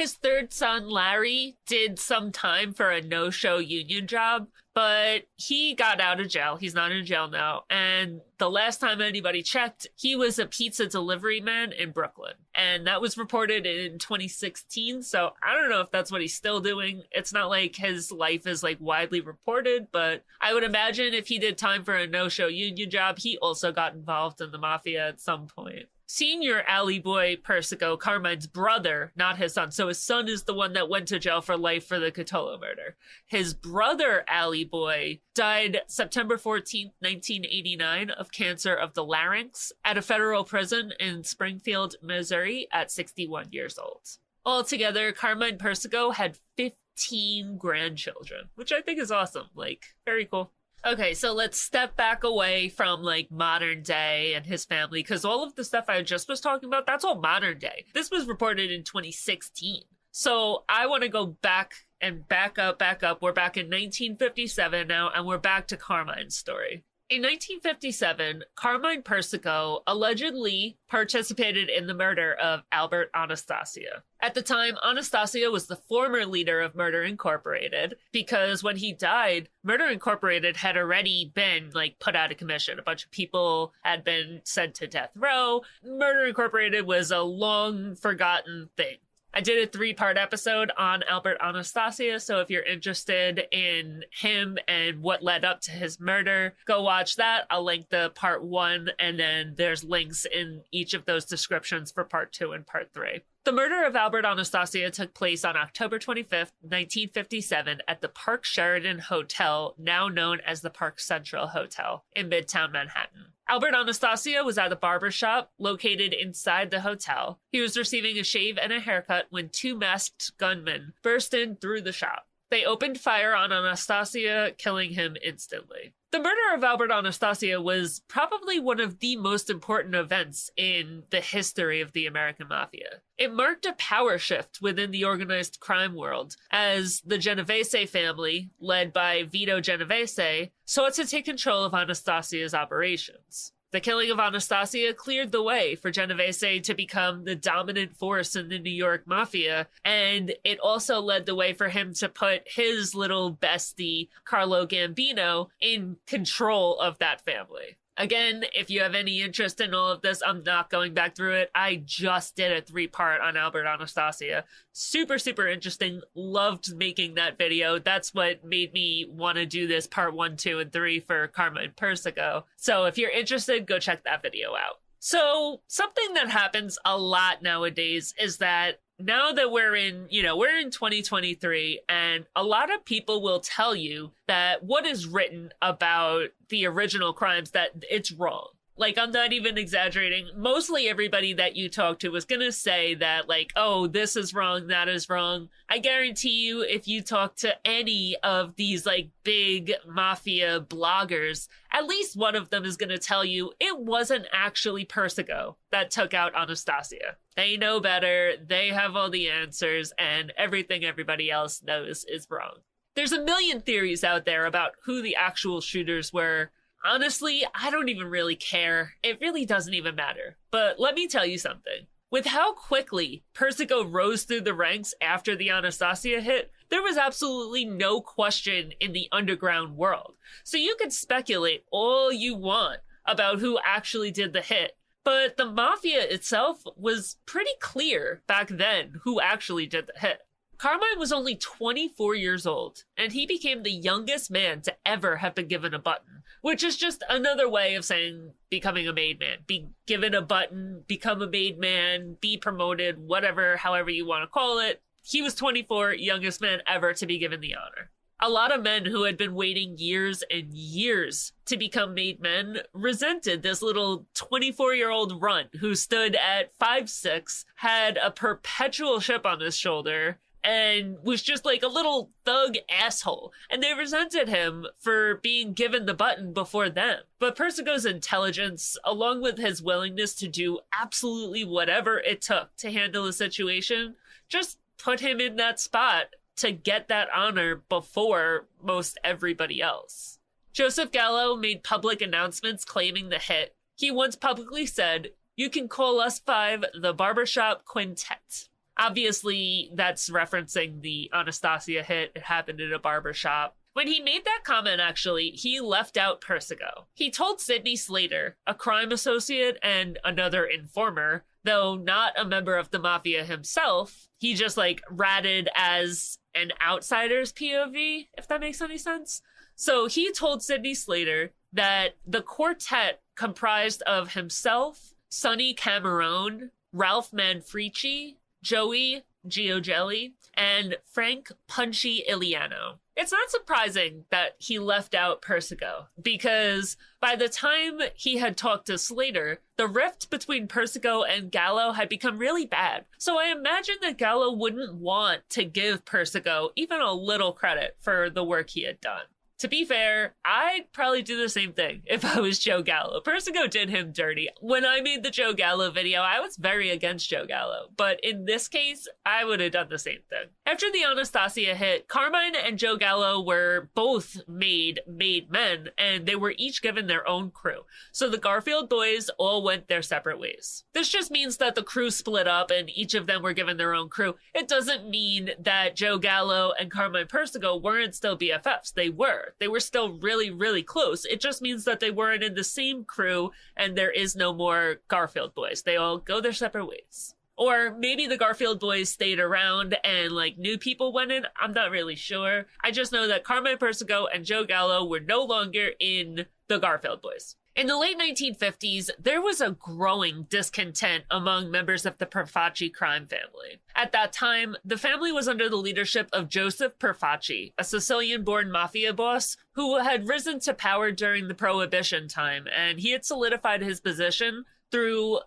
His third son, Larry, did some time for a no-show union job, but he got out of jail. He's not in jail now. And the last time anybody checked, he was a pizza delivery man in Brooklyn. And that was reported in 2016. So I don't know if that's what he's still doing. It's not like his life is like widely reported, but I would imagine if he did time for a no-show union job, he also got involved in the mafia at some point. Senior alley boy Persico, Carmine's brother, not his son. So his son is the one that went to jail for life for the 𝐃𝐿𝐻 murder. His brother, alley boy, died September 14th, 1989 of cancer of the larynx at a federal prison in Springfield, Missouri at 61 years old. Altogether, Carmine Persico had 15 grandchildren, which I think is awesome. Like, very cool. Okay, so let's step back away from like modern day and his family, because all of the stuff I just was talking about, that's all modern day. This was reported in 2016. So I want to go back and back up. We're back in 1957 now, and we're back to Carmine's story. In 1957, Carmine Persico allegedly participated in the murder of Albert Anastasia. At the time, Anastasia was the former leader of Murder Incorporated, because when he died, Murder Incorporated had already been put out of commission. A bunch of people had been sent to death row. Murder Incorporated was a long forgotten thing. I did a 3-part episode on Albert Anastasia, so if you're interested in him and what led up to his murder, go watch that. I'll link the part 1, and then there's links in each of those descriptions for part 2 and part 3. The murder of Albert Anastasia took place on October 25th, 1957 at the Park Sheraton Hotel, now known as the Park Central Hotel, in Midtown Manhattan. Albert Anastasia was at a barber shop located inside the hotel. He was receiving a shave and a haircut when 2 masked gunmen burst in through the shop. They opened fire on Anastasia, killing him instantly. The murder of Albert Anastasia was probably one of the most important events in the history of the American Mafia. It marked a power shift within the organized crime world, as the Genovese family, led by Vito Genovese, sought to take control of Anastasia's operations. The killing of Anastasia cleared the way for Genovese to become the dominant force in the New York Mafia, and it also led the way for him to put his little bestie, Carlo Gambino, in control of that family. Again, if you have any interest in all of this, I'm not going back through it. I just did a 3-part on Albert Anastasia. Super, super interesting. Loved making that video. That's what made me want to do this part 1, 2, and 3 for Carmine Persico. So if you're interested, go check that video out. So something that happens a lot nowadays is that now that we're in 2023, and a lot of people will tell you that what is written about the original crimes, that it's wrong. I'm not even exaggerating. Mostly everybody that you talk to is going to say that, oh, this is wrong, that is wrong. I guarantee you, if you talk to any of these, big mafia bloggers, at least one of them is going to tell you it wasn't actually Persico that took out Anastasia. They know better, they have all the answers, and everything everybody else knows is wrong. There's a million theories out there about who the actual shooters were. Honestly, I don't even really care. It really doesn't even matter. But let me tell you something. With how quickly Persico rose through the ranks after the Anastasia hit, there was absolutely no question in the underground world. So you could speculate all you want about who actually did the hit, but the mafia itself was pretty clear back then who actually did the hit. Carmine was only 24 years old, and he became the youngest man to ever have been given a button, which is just another way of saying becoming a made man. Be given a button, become a made man, be promoted, whatever, however you want to call it. He was 24, youngest man ever to be given the honor. A lot of men who had been waiting years and years to become made men resented this little 24-year-old runt who stood at 5'6", had a perpetual chip on his shoulder, and was just a little thug asshole. And they resented him for being given the button before them. But Persico's intelligence, along with his willingness to do absolutely whatever it took to handle the situation, just put him in that spot to get that honor before most everybody else. Joseph Gallo made public announcements claiming the hit. He once publicly said, "You can call us 5 the Barbershop Quintet." Obviously, that's referencing the Anastasia hit. It happened in a barber shop. When he made that comment, actually, he left out Persico. He told Sidney Slater, a crime associate and another informer, though not a member of the mafia himself, he just ratted as an outsider's POV, if that makes any sense. So he told Sidney Slater that the quartet comprised of himself, Sonny Camerone, Ralph Manfredi, Joey Giogeli, and Frank Punchy Iliano. It's not surprising that he left out Persico, because by the time he had talked to Slater, the rift between Persico and Gallo had become really bad. So I imagine that Gallo wouldn't want to give Persico even a little credit for the work he had done. To be fair, I'd probably do the same thing if I was Joe Gallo. Persico did him dirty. When I made the Joe Gallo video, I was very against Joe Gallo. But in this case, I would have done the same thing. After the Anastasia hit, Carmine and Joe Gallo were both made men, and they were each given their own crew. So the Garfield Boys all went their separate ways. This just means that the crew split up and each of them were given their own crew. It doesn't mean that Joe Gallo and Carmine Persico weren't still BFFs. They were. They were still really, really close. It just means that they weren't in the same crew and there is no more Garfield Boys. They all go their separate ways. Or maybe the Garfield Boys stayed around and new people went in. I'm not really sure. I just know that Carmine Persico and Joe Gallo were no longer in the Garfield Boys. In the late 1950s, there was a growing discontent among members of the Perfacci crime family. At that time, the family was under the leadership of Joseph Perfacci, a Sicilian-born mafia boss who had risen to power during the Prohibition time, and he had solidified his position through,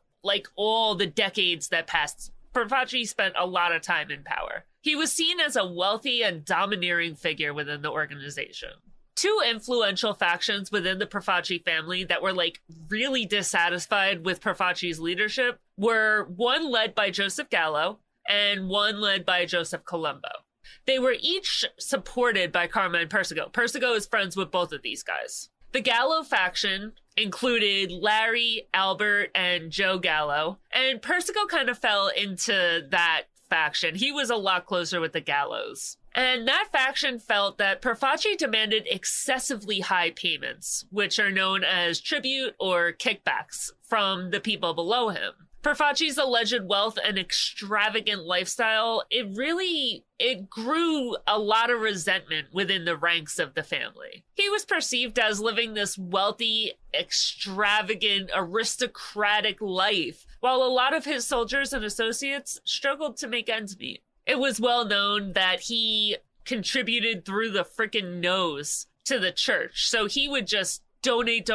all the decades that passed. Perfacci spent a lot of time in power. He was seen as a wealthy and domineering figure within the organization. Two influential factions within the Perfacci family that were really dissatisfied with Perfacci's leadership were one led by Joseph Gallo and one led by Joseph Colombo. They were each supported by Carmine Persico. Persico is friends with both of these guys. The Gallo faction included Larry, Albert, and Joe Gallo, and Persico kind of fell into that faction. He was a lot closer with the Gallos. And that faction felt that Perfacci demanded excessively high payments, which are known as tribute or kickbacks, from the people below him. Perfacci's alleged wealth and extravagant lifestyle, it grew a lot of resentment within the ranks of the family. He was perceived as living this wealthy, extravagant, aristocratic life, while a lot of his soldiers and associates struggled to make ends meet. It was well known that he contributed through the frickin' nose to the church. So he would just donate.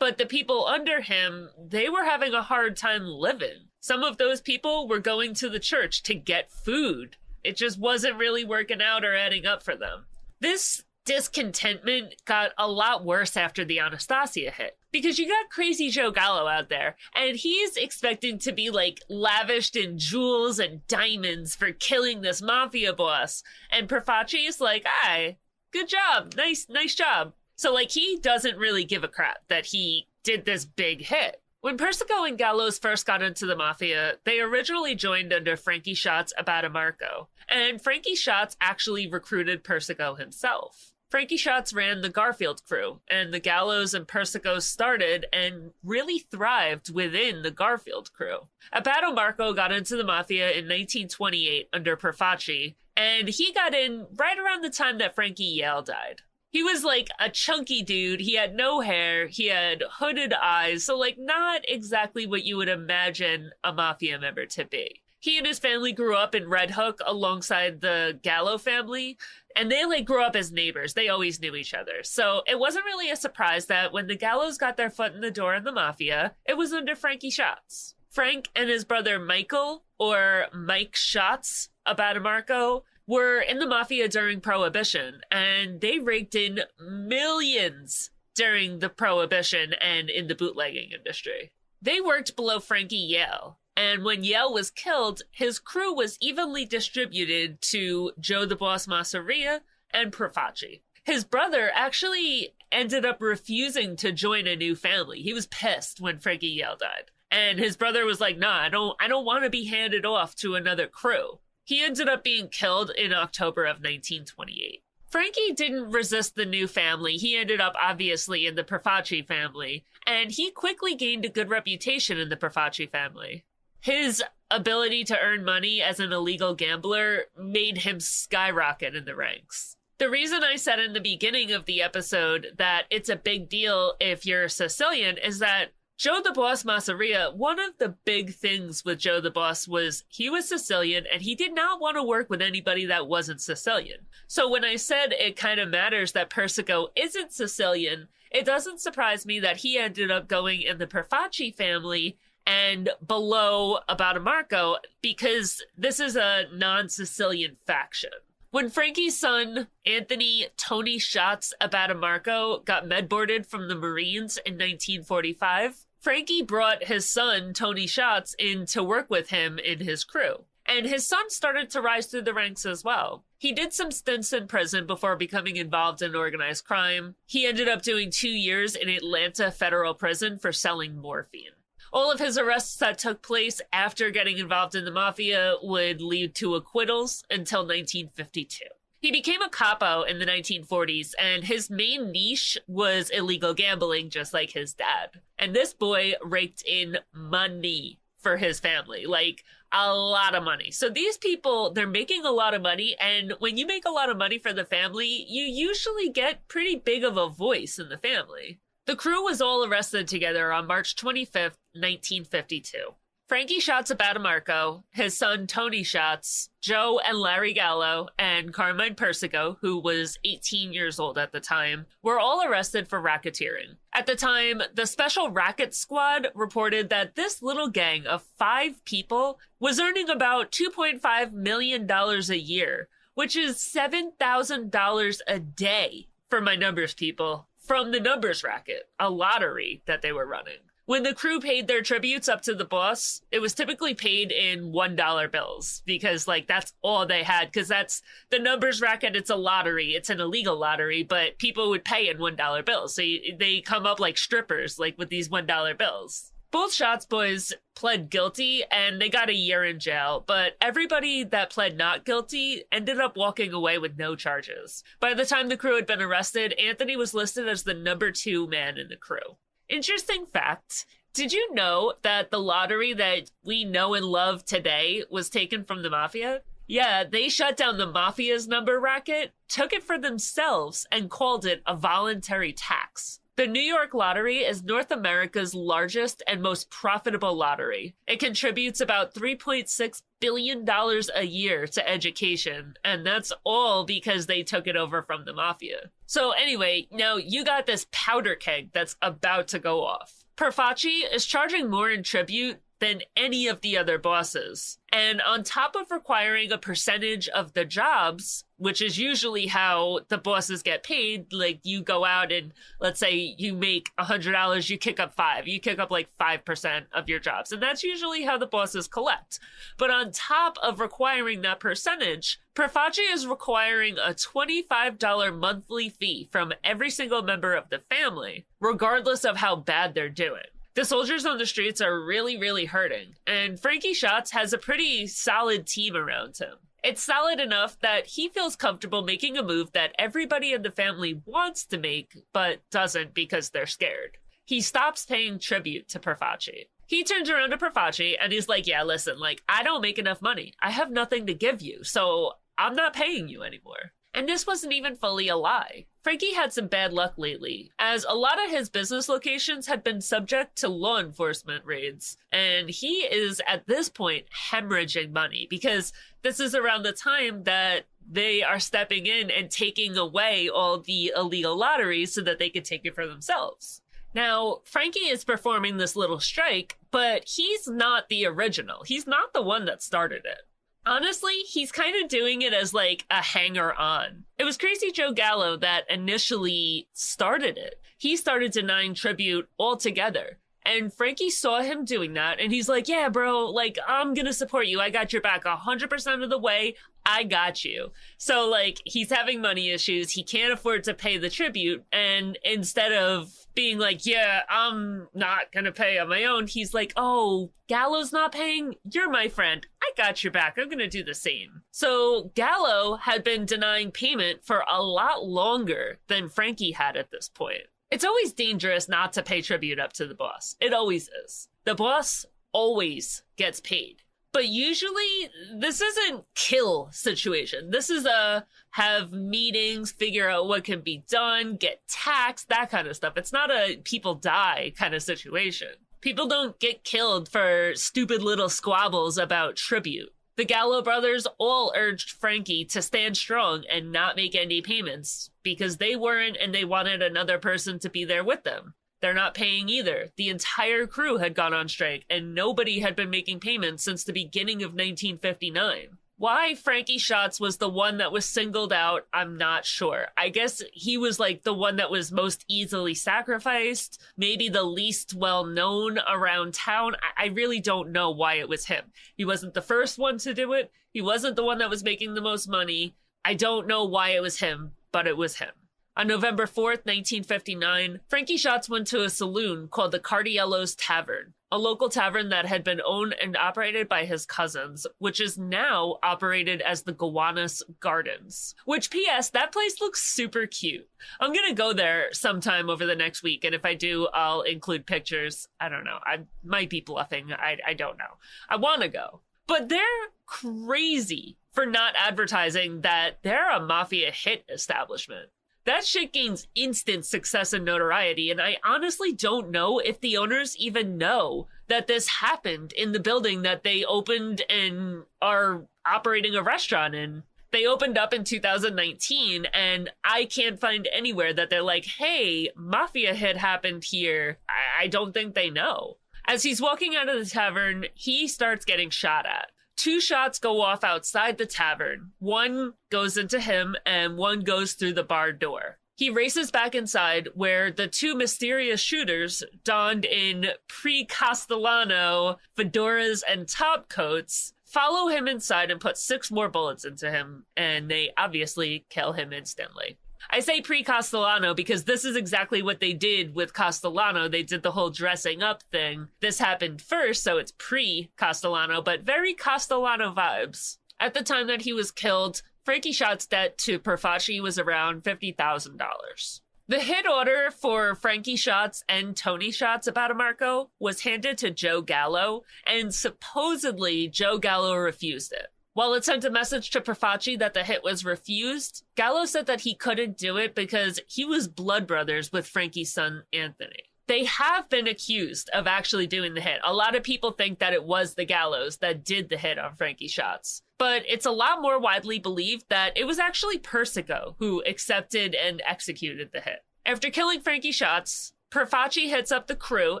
But the people under him, they were having a hard time living. Some of those people were going to the church to get food. It just wasn't really working out or adding up for them. This discontentment got a lot worse after the Anastasia hit, because you got crazy Joe Gallo out there, and he's expecting to be lavished in jewels and diamonds for killing this mafia boss. And Perfacci is aye, good job, nice job. So he doesn't really give a crap that he did this big hit. When Persico and Gallo's first got into the mafia, they originally joined under Frankie Shots' Abbatemarco, and Frankie Shots actually recruited Persico himself. Frankie Shots ran the Garfield crew, and the Gallos and Persicos started and really thrived within the Garfield crew. Abbatemarco got into the mafia in 1928 under Perfacci, and he got in right around the time that Frankie 𝐕𝐈𝐃𝐄𝐏 died. He was a chunky dude. He had no hair. He had hooded eyes. So not exactly what you would imagine a mafia member to be. He and his family grew up in Red Hook alongside the Gallo family, and they grew up as neighbors. They always knew each other. So it wasn't really a surprise that when the Gallos got their foot in the door in the mafia, it was under Frankie Shots. Frank and his brother Michael, or Mike Shots Abbatemarco, were in the mafia during Prohibition, and they raked in millions during the Prohibition and in the bootlegging industry. They worked below Frankie 𝐕𝐈𝐃𝐿, and when 𝐕𝐈𝐃 was killed, his crew was evenly distributed to Joe the Boss Masseria and Perfacci. His brother actually ended up refusing to join a new family. He was pissed when Frankie 𝐕𝐈𝐃𝐿 died. And his brother was like, nah, I don't want to be handed off to another crew. He ended up being killed in October of 1928. Frankie didn't resist the new family. He ended up obviously in the Perfacci family, and he quickly gained a good reputation in the Perfacci family. His ability to earn money as an illegal gambler made him skyrocket in the ranks. The reason I said in the beginning of the episode that it's a big deal if you're Sicilian is that Joe the Boss Masseria, one of the big things with Joe the Boss was he was Sicilian and he did not want to work with anybody that wasn't Sicilian. So when I said it kind of matters that Persico isn't Sicilian, it doesn't surprise me that he ended up going in the Perfacci family and below Abbatemarco because this is a non-Sicilian faction. When Frankie's son, Anthony Tony Shots Abbatemarco, got medboarded from the Marines in 1945, Frankie brought his son, Tony Shots, in to work with him in his crew. And his son started to rise through the ranks as well. He did some stints in prison before becoming involved in organized crime. He ended up doing 2 years in Atlanta Federal Prison for selling morphine. All of his arrests that took place after getting involved in the mafia would lead to acquittals until 1952. He became a capo in the 1940s, and his main niche was illegal gambling, just like his dad. And this boy raked in money for his family, like a lot of money. So these people, they're making a lot of money, and when you make a lot of money for the family, you usually get pretty big of a voice in the family. The crew was all arrested together on March 25th, 1952. Frankie Shots Abbatemarco, his son Tony Shots, Joe and Larry Gallo, and Carmine Persico, who was 18 years old at the time, were all arrested for racketeering. At the time, the Special Racket Squad reported that this little gang of 5 people was earning about $2.5 million a year, which is $7,000 a day for my numbers people, from the numbers racket, a lottery that they were running. When the crew paid their tributes up to the boss, it was typically paid in $1 bills because, like, that's all they had. Because that's the numbers racket. It's a lottery. It's an illegal lottery, but people would pay in $1 bills. So they come up like strippers, like with these $1 bills. Both Shots boys pled guilty and they got a year in jail, but everybody that pled not guilty ended up walking away with no charges. By the time the crew had been arrested, Anthony was listed as the number 2 man in the crew. Interesting fact, did you know that the lottery that we know and love today was taken from the mafia? Yeah, they shut down the mafia's number racket, took it for themselves, and called it a voluntary tax. The New York Lottery is North America's largest and most profitable lottery. It contributes about $3.6 billion a year to education, and that's all because they took it over from the mafia. So anyway, now you got this powder keg that's about to go off. Perfacci is charging more in tribute than any of the other bosses. And on top of requiring a percentage of the jobs, which is usually how the bosses get paid, like you go out and let's say you make $100, you kick up 5. You kick up like 5% of your jobs. And that's usually how the bosses collect. But on top of requiring that percentage, Perfacci is requiring a $25 monthly fee from every single member of the family, regardless of how bad they're doing. The soldiers on the streets are really, really hurting, and Frankie Shots has a pretty solid team around him. It's solid enough that he feels comfortable making a move that everybody in the family wants to make, but doesn't because they're scared. He stops paying tribute to Perfacci. He turns around to Perfacci and he's like, yeah, listen, like, I don't make enough money. I have nothing to give you, so I'm not paying you anymore. And this wasn't even fully a lie. Frankie had some bad luck lately, as a lot of his business locations had been subject to law enforcement raids, and he is at this point hemorrhaging money because this is around the time that they are stepping in and taking away all the illegal lotteries so that they could take it for themselves. Now, Frankie is performing this little strike, but he's not the original. He's not the one that started it. Honestly, he's kind of doing it as like a hanger-on. It was Crazy Joe Gallo that initially started it. He started denying tribute altogether. And Frankie saw him doing that, and he's like, yeah, bro, like, I'm gonna support you. I got your back 100% of the way. I got you. So, like, he's having money issues. He can't afford to pay the tribute. And instead of being like, yeah, I'm not gonna pay on my own, he's like, oh, Gallo's not paying? You're my friend. I got your back. I'm gonna do the same. So Gallo had been denying payment for a lot longer than Frankie had at this point. It's always dangerous not to pay tribute up to the boss. It always is. The boss always gets paid. But usually, this isn't kill situation. This is a have meetings, figure out what can be done, get taxed, that kind of stuff. It's not a people die kind of situation. People don't get killed for stupid little squabbles about tribute. The Gallo brothers all urged Frankie to stand strong and not make any payments because they weren't, and they wanted another person to be there with them. They're not paying either. The entire crew had gone on strike, and nobody had been making payments since the beginning of 1959. Why Frankie Schatz was the one that was singled out, I'm not sure. I guess he was like the one that was most easily sacrificed, maybe the least well-known around town. I really don't know why it was him. He wasn't the first one to do it. He wasn't the one that was making the most money. I don't know why it was him, but it was him. On November 4th, 1959, Frankie Schatz went to a saloon called the Cardiello's Tavern, a local tavern that had been owned and operated by his cousins, which is now operated as the Gowanus Gardens. Which, P.S., that place looks super cute. I'm gonna go there sometime over the next week, and if I do, I'll include pictures. I don't know. I might be bluffing. I don't know. I want to go. But they're crazy for not advertising that they're a mafia hit establishment. That shit gains instant success and notoriety, and I honestly don't know if the owners even know that this happened in the building that they opened and are operating a restaurant in. They opened up in 2019, and I can't find anywhere that they're like, hey, mafia hit happened here. I don't think they know. As he's walking out of the tavern, he starts getting shot at. 2 shots go off outside the tavern. One goes into him and one goes through the barred door. He races back inside where the 2 mysterious shooters, donned in pre-Castellano fedoras and top coats, follow him inside and put 6 more bullets into him, and they obviously kill him instantly. I say pre-Castellano because this is exactly what they did with Castellano. They did the whole dressing up thing. This happened first, so it's pre-Castellano, but very Castellano vibes. At the time that he was killed, Frankie Schatz debt to Perfaci was around $50,000. The hit order for Frankie Schatz and Tony Schatz Abbatemarco was handed to Joe Gallo, and supposedly Joe Gallo refused it. While it sent a message to Perfaci that the hit was refused, Gallo said that he couldn't do it because he was blood brothers with Frankie's son, Anthony. They have been accused of actually doing the hit. A lot of people think that it was the Gallos that did the hit on Frankie Schatz. But it's a lot more widely believed that it was actually Persico who accepted and executed the hit. After killing Frankie Schatz, Perfaci hits up the crew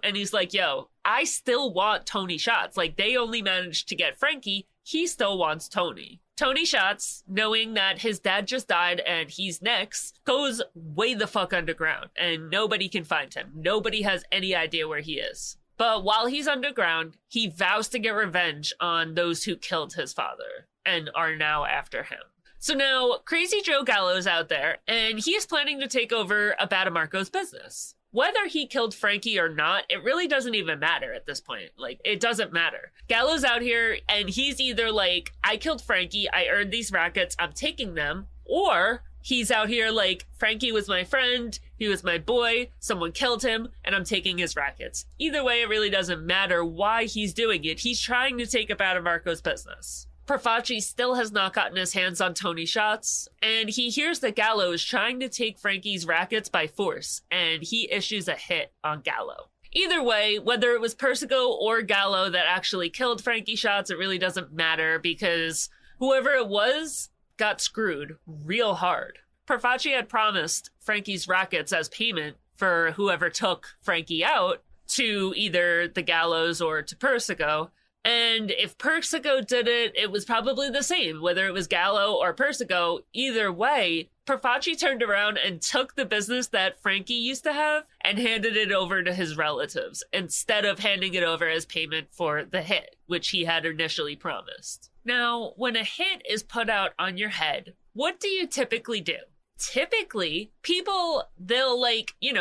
and he's like, yo, I still want Tony Schatz. Like, they only managed to get Frankie. He still wants Tony. Tony Schatz, knowing that his dad just died and he's next, goes way the fuck underground and nobody can find him. Nobody has any idea where he is. But while he's underground, he vows to get revenge on those who killed his father and are now after him. So now, Crazy Joe Gallo's out there and he is planning to take over Abbatemarco's business. Whether he killed Frankie or not, it really doesn't even matter at this point. Like, it doesn't matter. Gallo's out here, and he's either like, I killed Frankie, I earned these rackets, I'm taking them, or he's out here like, Frankie was my friend, he was my boy, someone killed him, and I'm taking his rackets. Either way, it really doesn't matter why he's doing it. He's trying to take Abbatemarco's business. Perfaci still has not gotten his hands on Tony Schatz, and he hears that Gallo is trying to take Frankie's rackets by force, and he issues a hit on Gallo. Either way, whether it was Persico or Gallo that actually killed Frankie Schatz, it really doesn't matter because whoever it was got screwed real hard. Perfaci had promised Frankie's rackets as payment for whoever took Frankie out to either the Gallos or to Persico, And if Persico did it, it was probably the same, whether it was Gallo or Persico. Either way, Profaci turned around and took the business that Frankie used to have and handed it over to his relatives instead of handing it over as payment for the hit, which he had initially promised. Now, when a hit is put out on your head, what do you typically do? Typically, people, they'll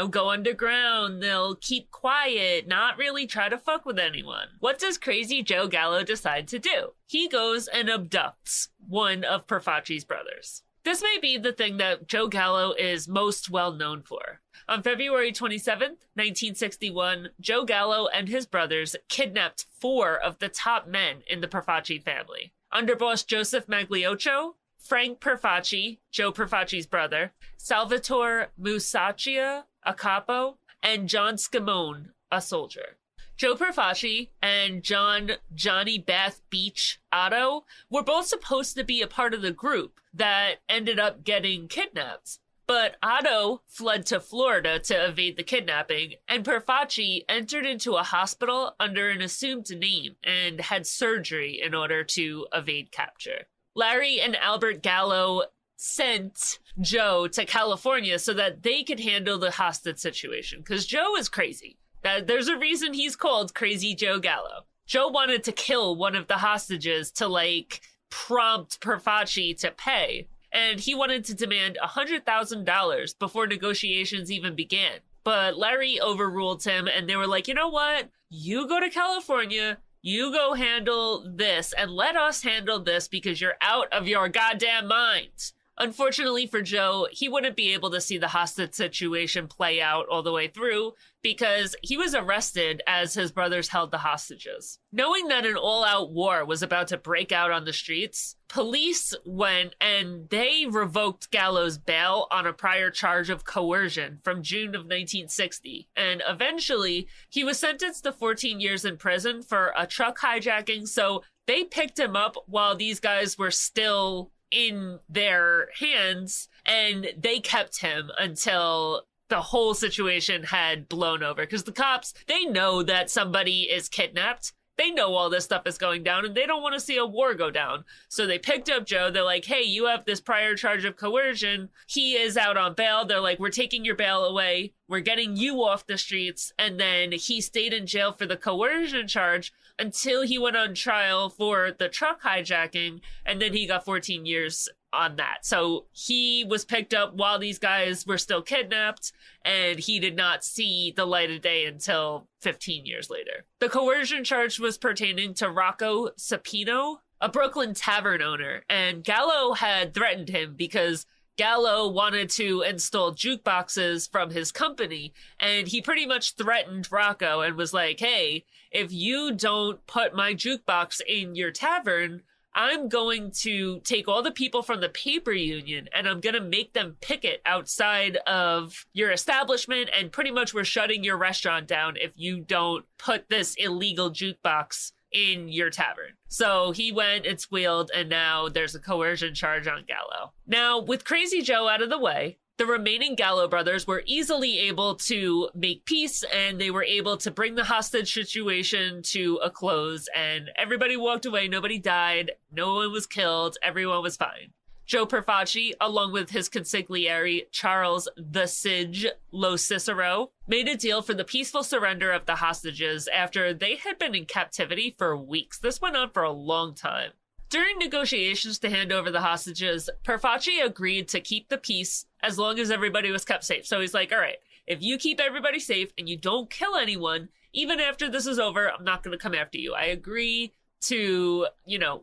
go underground, they'll keep quiet, not really try to fuck with anyone. What does Crazy Joe Gallo decide to do? He goes and abducts one of Profaci's brothers. This may be the thing that Joe Gallo is most well known for. On February 27th, 1961, Joe Gallo and his brothers kidnapped 4 of the top men in the Profaci family. Underboss Joseph Maglioccio, Frank Profaci, Joe Profaci's brother, Salvatore Musacchia, a capo, and John Scamone, a soldier. Joe Profaci and Johnny Bath Beach Otto were both supposed to be a part of the group that ended up getting kidnapped. But Otto fled to Florida to evade the kidnapping, and Profaci entered into a hospital under an assumed name and had surgery in order to evade capture. Larry and Albert Gallo sent Joe to California so that they could handle the hostage situation, because Joe is crazy. There's a reason he's called Crazy Joe Gallo. Joe wanted to kill one of the hostages to, prompt Profaci to pay, and he wanted to demand $100,000 before negotiations even began. But Larry overruled him, and they were like, you know what? You go to California, you go handle this, and let us handle this because you're out of your goddamn mind. Unfortunately for Joe, he wouldn't be able to see the hostage situation play out all the way through because he was arrested as his brothers held the hostages. Knowing that an all-out war was about to break out on the streets, police went and they revoked Gallo's bail on a prior charge of coercion from June of 1960. And eventually, he was sentenced to 14 years in prison for a truck hijacking, so they picked him up while these guys were still in their hands, and they kept him until the whole situation had blown over. Because the cops, they know that somebody is kidnapped. They know all this stuff is going down, and they don't want to see a war go down. So they picked up Joe. They're like, hey, you have this prior charge of coercion. He is out on bail. They're like, we're taking your bail away. We're getting you off the streets. And then he stayed in jail for the coercion charge until he went on trial for the truck hijacking. And then he got 14 years on that. So he was picked up while these guys were still kidnapped, and he did not see the light of day until 15 years later. The coercion charge was pertaining to Rocco Sapino, a Brooklyn tavern owner, and Gallo had threatened him because Gallo wanted to install jukeboxes from his company, and he pretty much threatened Rocco and was like, hey, if you don't put my jukebox in your tavern, I'm going to take all the people from the paper union and I'm going to make them picket outside of your establishment, and pretty much we're shutting your restaurant down if you don't put this illegal jukebox in your tavern. So he went and squealed, and now there's a coercion charge on Gallo. Now, with Crazy Joe out of the way, the remaining Gallo brothers were easily able to make peace, and they were able to bring the hostage situation to a close, and everybody walked away. Nobody died. No one was killed. Everyone was fine. Joe Profaci, along with his consigliere Charles the Sige Lo Cicero, made a deal for the peaceful surrender of the hostages after they had been in captivity for weeks. This went on for a long time. During negotiations to hand over the hostages, Profaci agreed to keep the peace as long as everybody was kept safe. So he's like, all right, if you keep everybody safe and you don't kill anyone, even after this is over, I'm not going to come after you. I agree to,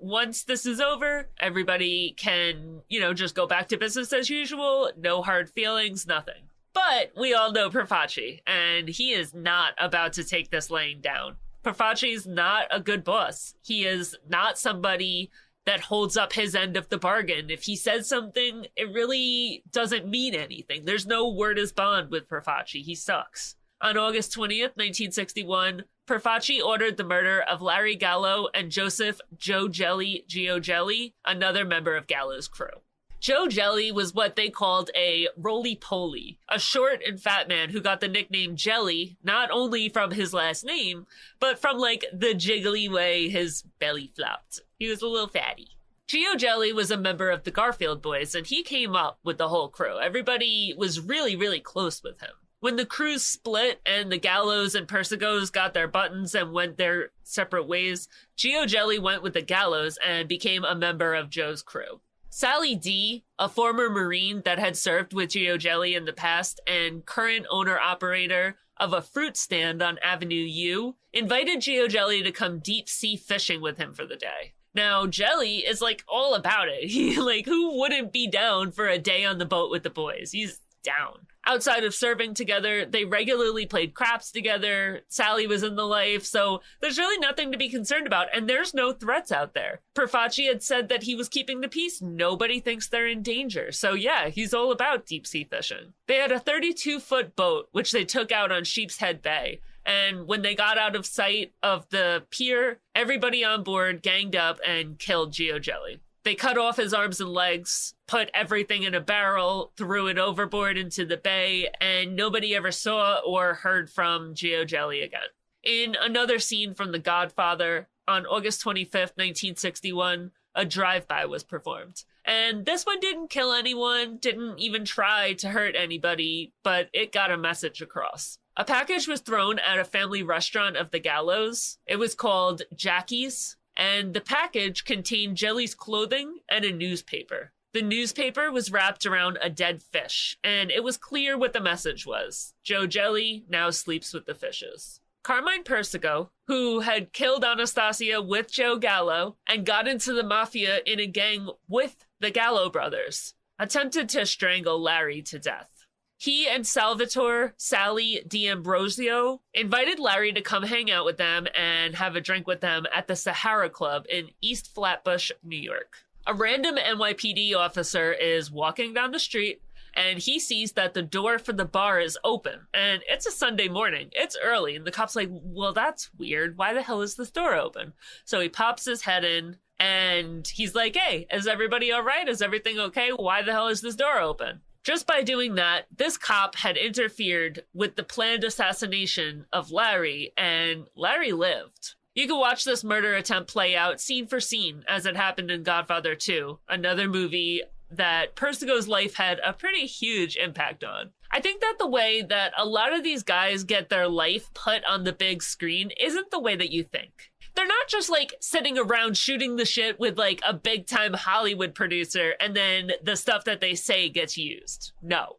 once this is over, everybody can, just go back to business as usual. No hard feelings, nothing. But we all know Profaci, and he is not about to take this laying down. Profaci's not a good boss. He is not somebody that holds up his end of the bargain. If he says something, it really doesn't mean anything. There's no word is bond with Profaci. He sucks. On August 20th, 1961, Profaci ordered the murder of Larry Gallo and Joseph Joe Jelly Gio Jelly, another member of Gallo's crew. Joe Jelly was what they called a roly-poly, a short and fat man who got the nickname Jelly not only from his last name, but from, like, the jiggly way his belly flopped. He was a little fatty. 𝐃𝐿 Jelly was a member of the Garfield Boys, and he came up with the whole crew. Everybody was really, really close with him. When the crews split and the Gallos and Persicos got their buttons and went their separate ways, 𝐃𝐿 Jelly went with the Gallos and became a member of Joe's crew. Sally D, a former Marine that had served with 𝐃𝐿 Jelly in the past and current owner-operator of a fruit stand on Avenue U, invited 𝐃𝐿 Jelly to come deep-sea fishing with him for the day. Now, Jelly is, like, all about it. Who wouldn't be down for a day on the boat with the boys? He's down. Outside of serving together, they regularly played craps together. Sally was in the life, so there's really nothing to be concerned about, and there's no threats out there. Perfaci had said that he was keeping the peace. Nobody thinks they're in danger. So yeah, he's all about deep sea fishing. They had a 32-foot boat, which they took out on Sheep's Head Bay. And when they got out of sight of the pier, everybody on board ganged up and killed 𝐃𝐿 Jelly. They cut off his arms and legs, put everything in a barrel, threw it overboard into the bay, and nobody ever saw or heard from 𝐃𝐿 Jelly again. In another scene from The Godfather, on August 25th, 1961, a drive-by was performed. And this one didn't kill anyone, didn't even try to hurt anybody, but it got a message across. A package was thrown at a family restaurant of the Gallos. It was called Jackie's. And the package contained Jelly's clothing and a newspaper. The newspaper was wrapped around a dead fish, and it was clear what the message was. Joe Jelly now sleeps with the fishes. Carmine Persico, who had killed Anastasia with Joe Gallo and got into the mafia in a gang with the Gallo brothers, attempted to strangle Larry to death. He and Salvatore Sally D'Ambrosio invited Larry to come hang out with them and have a drink with them at the Sahara Club in East Flatbush, New York. A random NYPD officer is walking down the street, and he sees that the door for the bar is open. And it's a Sunday morning. It's early, and the cop's like, well, that's weird. Why the hell is this door open? So he pops his head in, and he's like, hey, is everybody all right? Is everything okay? Why the hell is this door open? Just by doing that, this cop had interfered with the planned assassination of Larry, and Larry lived. You can watch this murder attempt play out scene for scene as it happened in Godfather 2, another movie that Persico's life had a pretty huge impact on. I think that the way that a lot of these guys get their life put on the big screen isn't the way that you think. They're not just, like, sitting around shooting the shit with, like, a big-time Hollywood producer and then the stuff that they say gets used. No.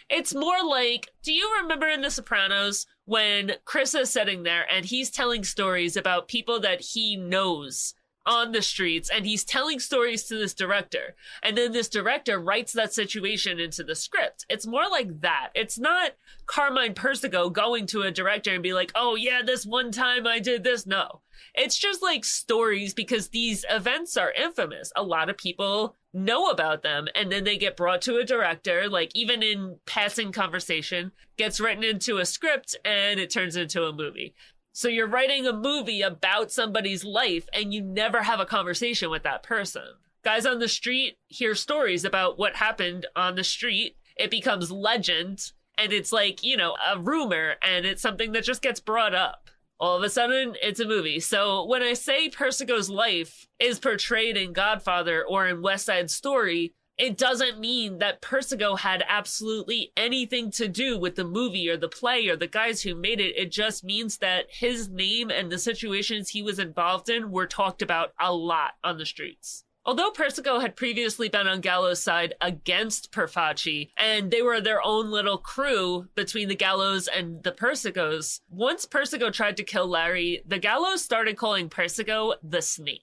It's more like, do you remember in The Sopranos when Chris is sitting there and he's telling stories about people that he knows on the streets, and he's telling stories to this director, and then this director writes that situation into the script? It's more like that. It's not Carmine Persico going to a director and be like, oh yeah, this one time I did this. No. It's just like stories, because these events are infamous. A lot of people know about them, and then they get brought to a director, like even in passing conversation, gets written into a script, and it turns into a movie. So you're writing a movie about somebody's life, and you never have a conversation with that person. Guys on the street hear stories about what happened on the street. It becomes legend, and it's like, you know, a rumor, and it's something that just gets brought up. All of a sudden, it's a movie. So when I say Persico's life is portrayed in Godfather or in West Side Story, it doesn't mean that Persico had absolutely anything to do with the movie or the play or the guys who made it. It just means that his name and the situations he was involved in were talked about a lot on the streets. Although Persico had previously been on Gallo's side against Perfaci, and they were their own little crew between the Gallos and the Persicos, once Persico tried to kill Larry, the Gallos started calling Persico the Snake.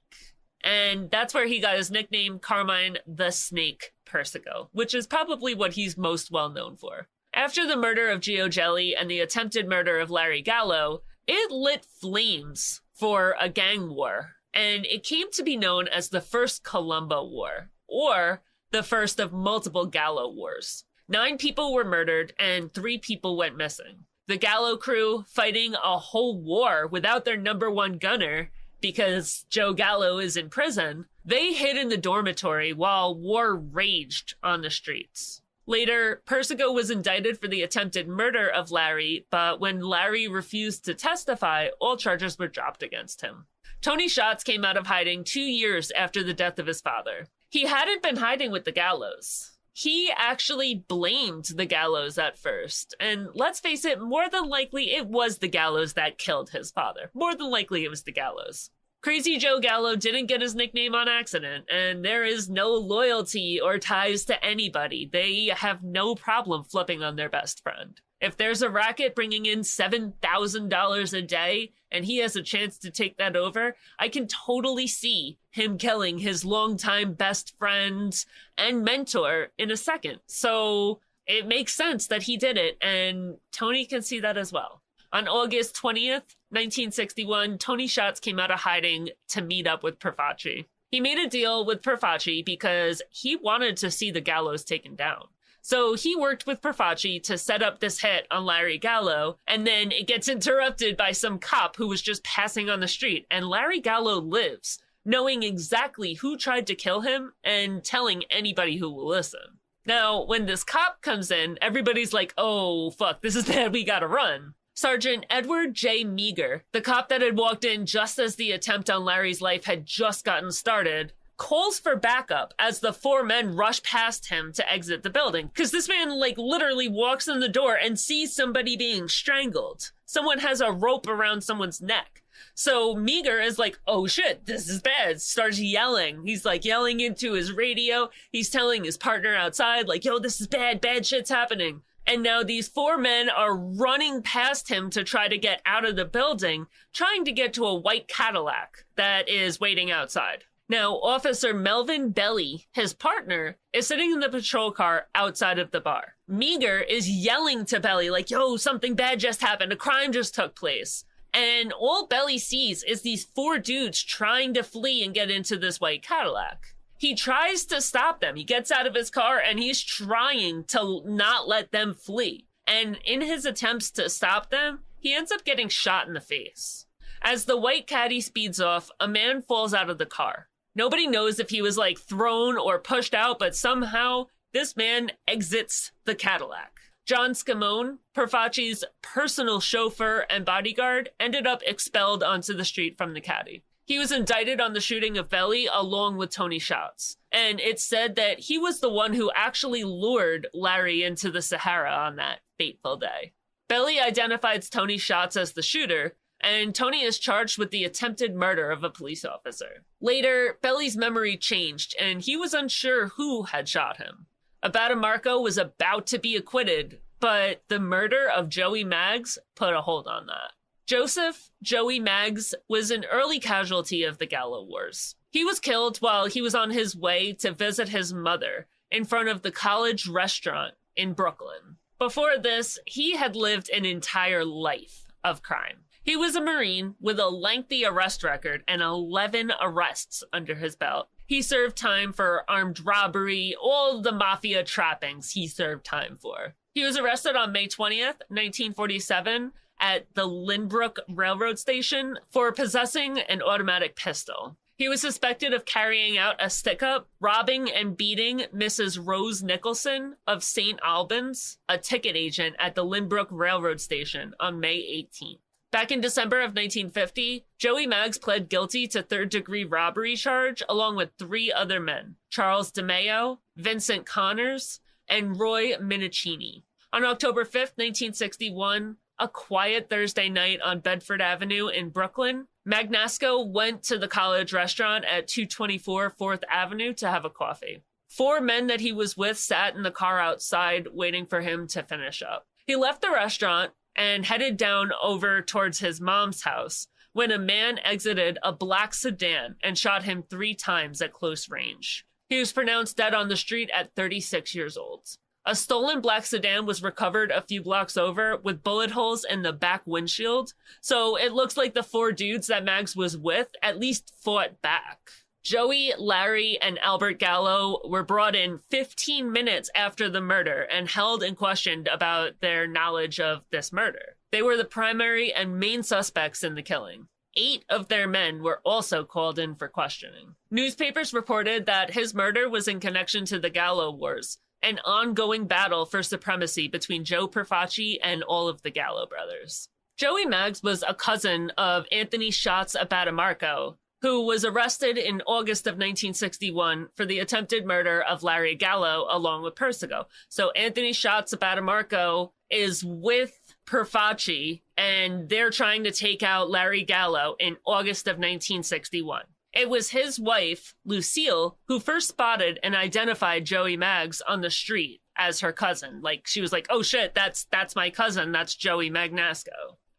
And that's where he got his nickname, Carmine the Snake Persico, which is probably what he's most well known for. After the murder of 𝐃𝐿 Jelly and the attempted murder of Larry Gallo, it lit flames for a gang war. And it came to be known as the First Colombo War, or the first of multiple Gallo wars. 9 people were murdered and 3 people went missing. The Gallo crew fighting a whole war without their number 1 gunner because Joe Gallo is in prison They hid in the dormitory while war raged on the streets. Later, Persico was indicted for the attempted murder of Larry, but when Larry refused to testify, all charges were dropped against him. Tony Schatz came out of hiding 2 years after the death of his father. He hadn't been hiding with the Gallos. He actually blamed the Gallos at first, and let's face it, more than likely it was the Gallos that killed his father. More than likely it was the Gallos. Crazy Joe Gallo didn't get his nickname on accident, and there is no loyalty or ties to anybody. They have no problem flipping on their best friend. If there's a racket bringing in $7,000 a day, and he has a chance to take that over, I can totally see him killing his longtime best friend and mentor in a second. So it makes sense that he did it, and Tony can see that as well. On August 20th, 1961, Tony Schatz came out of hiding to meet up with Perfaci. He made a deal with Perfaci because he wanted to see the Gallos taken down. So he worked with Perfaci to set up this hit on Larry Gallo, and then it gets interrupted by some cop who was just passing on the street, and Larry Gallo lives, knowing exactly who tried to kill him and telling anybody who will listen. Now, when this cop comes in, everybody's like, oh, fuck, this is bad, we gotta run. Sergeant Edward J. Meager, the cop that had walked in just as the attempt on Larry's life had just gotten started, calls for backup as the 4 men rush past him to exit the building. Because this man, literally walks in the door and sees somebody being strangled. Someone has a rope around someone's neck. So Meager is like, oh shit, this is bad. Starts yelling. He's yelling into his radio. He's telling his partner outside, yo, this is bad shit's happening. And now these 4 men are running past him to try to get out of the building, trying to get to a white Cadillac that is waiting outside. Now, Officer Melvin Belly, his partner, is sitting in the patrol car outside of the bar. Meager is yelling to Belly, yo, something bad just happened. A crime just took place. And all Belly sees is these 4 dudes trying to flee and get into this white Cadillac. He tries to stop them. He gets out of his car and he's trying to not let them flee. And in his attempts to stop them, he ends up getting shot in the face. As the white caddy speeds off, a man falls out of the car. Nobody knows if he was thrown or pushed out, but somehow this man exits the Cadillac. John Scamone, Perfaci's personal chauffeur and bodyguard, ended up expelled onto the street from the caddy. He was indicted on the shooting of Belly along with Tony Schatz. And it's said that he was the one who actually lured Larry into the Sahara on that fateful day. Belly identifies Tony Schatz as the shooter, and Tony is charged with the attempted murder of a police officer. Later, Belly's memory changed, and he was unsure who had shot him. Abbatemarco was about to be acquitted, but the murder of Joey Maggs put a hold on that. Joseph Joey Maggs was an early casualty of the Gallo Wars. He was killed while he was on his way to visit his mother in front of the college restaurant in Brooklyn. Before this, he had lived an entire life of crime. He was a Marine with a lengthy arrest record and 11 arrests under his belt. He served time for armed robbery, all the mafia trappings he served time for. He was arrested on May 20th, 1947, at the Lynbrook Railroad Station for possessing an automatic pistol. He was suspected of carrying out a stick-up, robbing and beating Mrs. Rose Nicholson of St. Albans, a ticket agent at the Lynbrook Railroad Station, on May 18th. Back in December of 1950, Joey Maggs pled guilty to third-degree robbery charge along with 3 other men, Charles DeMeo, Vincent Connors, and Roy Minicini. On October 5th, 1961, a quiet Thursday night on Bedford Avenue in Brooklyn, Magnasco went to the college restaurant at 224 4th Avenue to have a coffee. 4 men that he was with sat in the car outside waiting for him to finish up. He left the restaurant and headed down over towards his mom's house when a man exited a black sedan and shot him 3 times at close range. He was pronounced dead on the street at 36 years old. A stolen black sedan was recovered a few blocks over with bullet holes in the back windshield, so it looks like the 4 dudes that Maggs was with at least fought back. Joey, Larry, and Albert Gallo were brought in 15 minutes after the murder and held and questioned about their knowledge of this murder. They were the primary and main suspects in the killing. 8 of their men were also called in for questioning. Newspapers reported that his murder was in connection to the Gallo Wars, an ongoing battle for supremacy between Joe Persico and all of the Gallo brothers. 𝐂𝐷𝐀𝐏𝐏𝐄𝐎 was a cousin of Anthony Shots Abbatemarco, who was arrested in August of 1961 for the attempted murder of Larry Gallo along with Persico. So Anthony Shots Abbatemarco is with Persico, and they're trying to take out Larry Gallo in August of 1961. It was his wife, Lucille, who first spotted and identified 𝐕𝐈𝐃𝐄𝐎 on the street as her cousin. Like, she was like, oh shit, that's my cousin, that's 𝐕𝐈𝐃𝐿𝐼.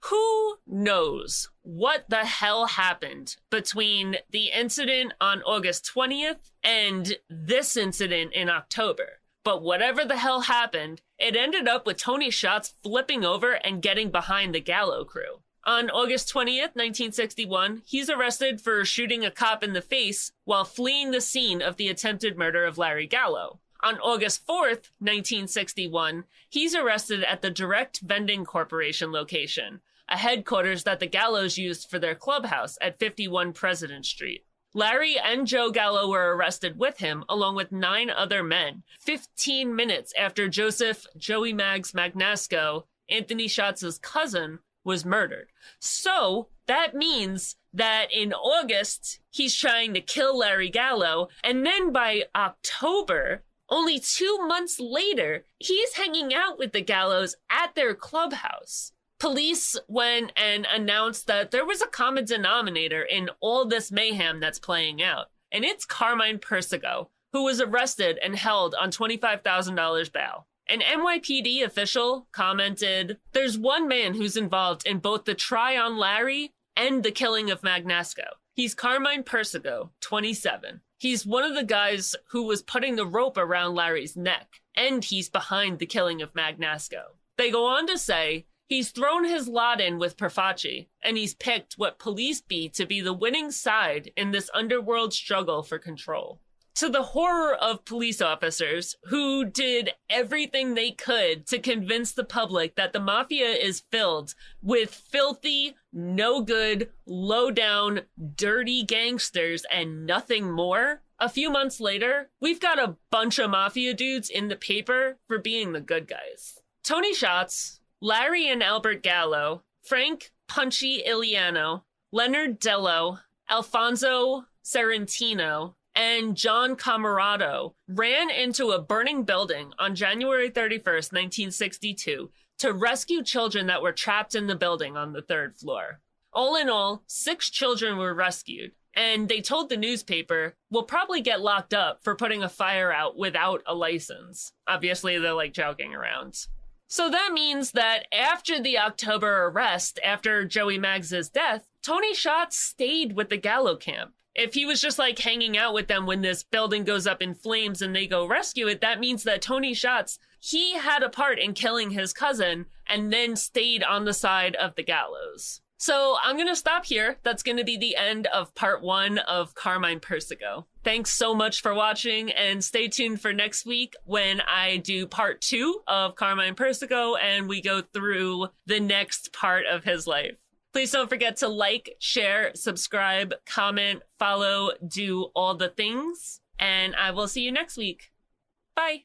Who knows what the hell happened between the incident on August 20th and this incident in October? But whatever the hell happened, it ended up with Tony Shots flipping over and getting behind the Gallo crew. On August 20th, 1961, he's arrested for shooting a cop in the face while fleeing the scene of the attempted murder of Larry Gallo. On August 4th, 1961, he's arrested at the Direct Vending Corporation location, a headquarters that the Gallos used for their clubhouse at 51 President Street. Larry and Joe Gallo were arrested with him, along with 9 other men, 15 minutes after Joseph 𝐕𝐈𝐃𝐿𝐼 Magnasco, Anthony Shots' cousin, was murdered. So that means that in August, he's trying to kill Larry Gallo, and then by October, only 2 months later, he's hanging out with the Gallos at their clubhouse. Police went and announced that there was a common denominator in all this mayhem that's playing out, and it's Carmine Persico, who was arrested and held on $25,000 bail. An NYPD official commented, "There's one man who's involved in both the try on Larry and the killing of Magnasco. He's Carmine Persico, 27. He's one of the guys who was putting the rope around Larry's neck, and he's behind the killing of Magnasco." They go on to say, he's thrown his lot in with Persico, and he's picked what police beat to be the winning side in this underworld struggle for control. To the horror of police officers who did everything they could to convince the public that the mafia is filled with filthy, no good, low down, dirty gangsters and nothing more, a few months later, we've got a bunch of mafia dudes in the paper for being the good guys. Tony Shots, Larry and Albert Gallo, Frank Punchy Iliano, Leonard Dello, Alfonso Serentino, and John Camarado ran into a burning building on January 31st, 1962, to rescue children that were trapped in the building on the 3rd floor. All in all, 6 children were rescued, and they told the newspaper, "We'll probably get locked up for putting a fire out without a license." Obviously, they're like joking around. So that means that after the October arrest, after 𝐕𝐈𝐃𝐿𝐼's death, Tony Shots stayed with the Gallo camp. If he was just like hanging out with them when this building goes up in flames and they go rescue it, that means that Tony Shots, he had a part in killing his cousin and then stayed on the side of the Gallos. So I'm going to stop here. That's going to be the end of part 1 of Carmine Persico. Thanks so much for watching, and stay tuned for next week when I do part 2 of Carmine Persico and we go through the next part of his life. Please don't forget to like, share, subscribe, comment, follow, do all the things, and I will see you next week. Bye.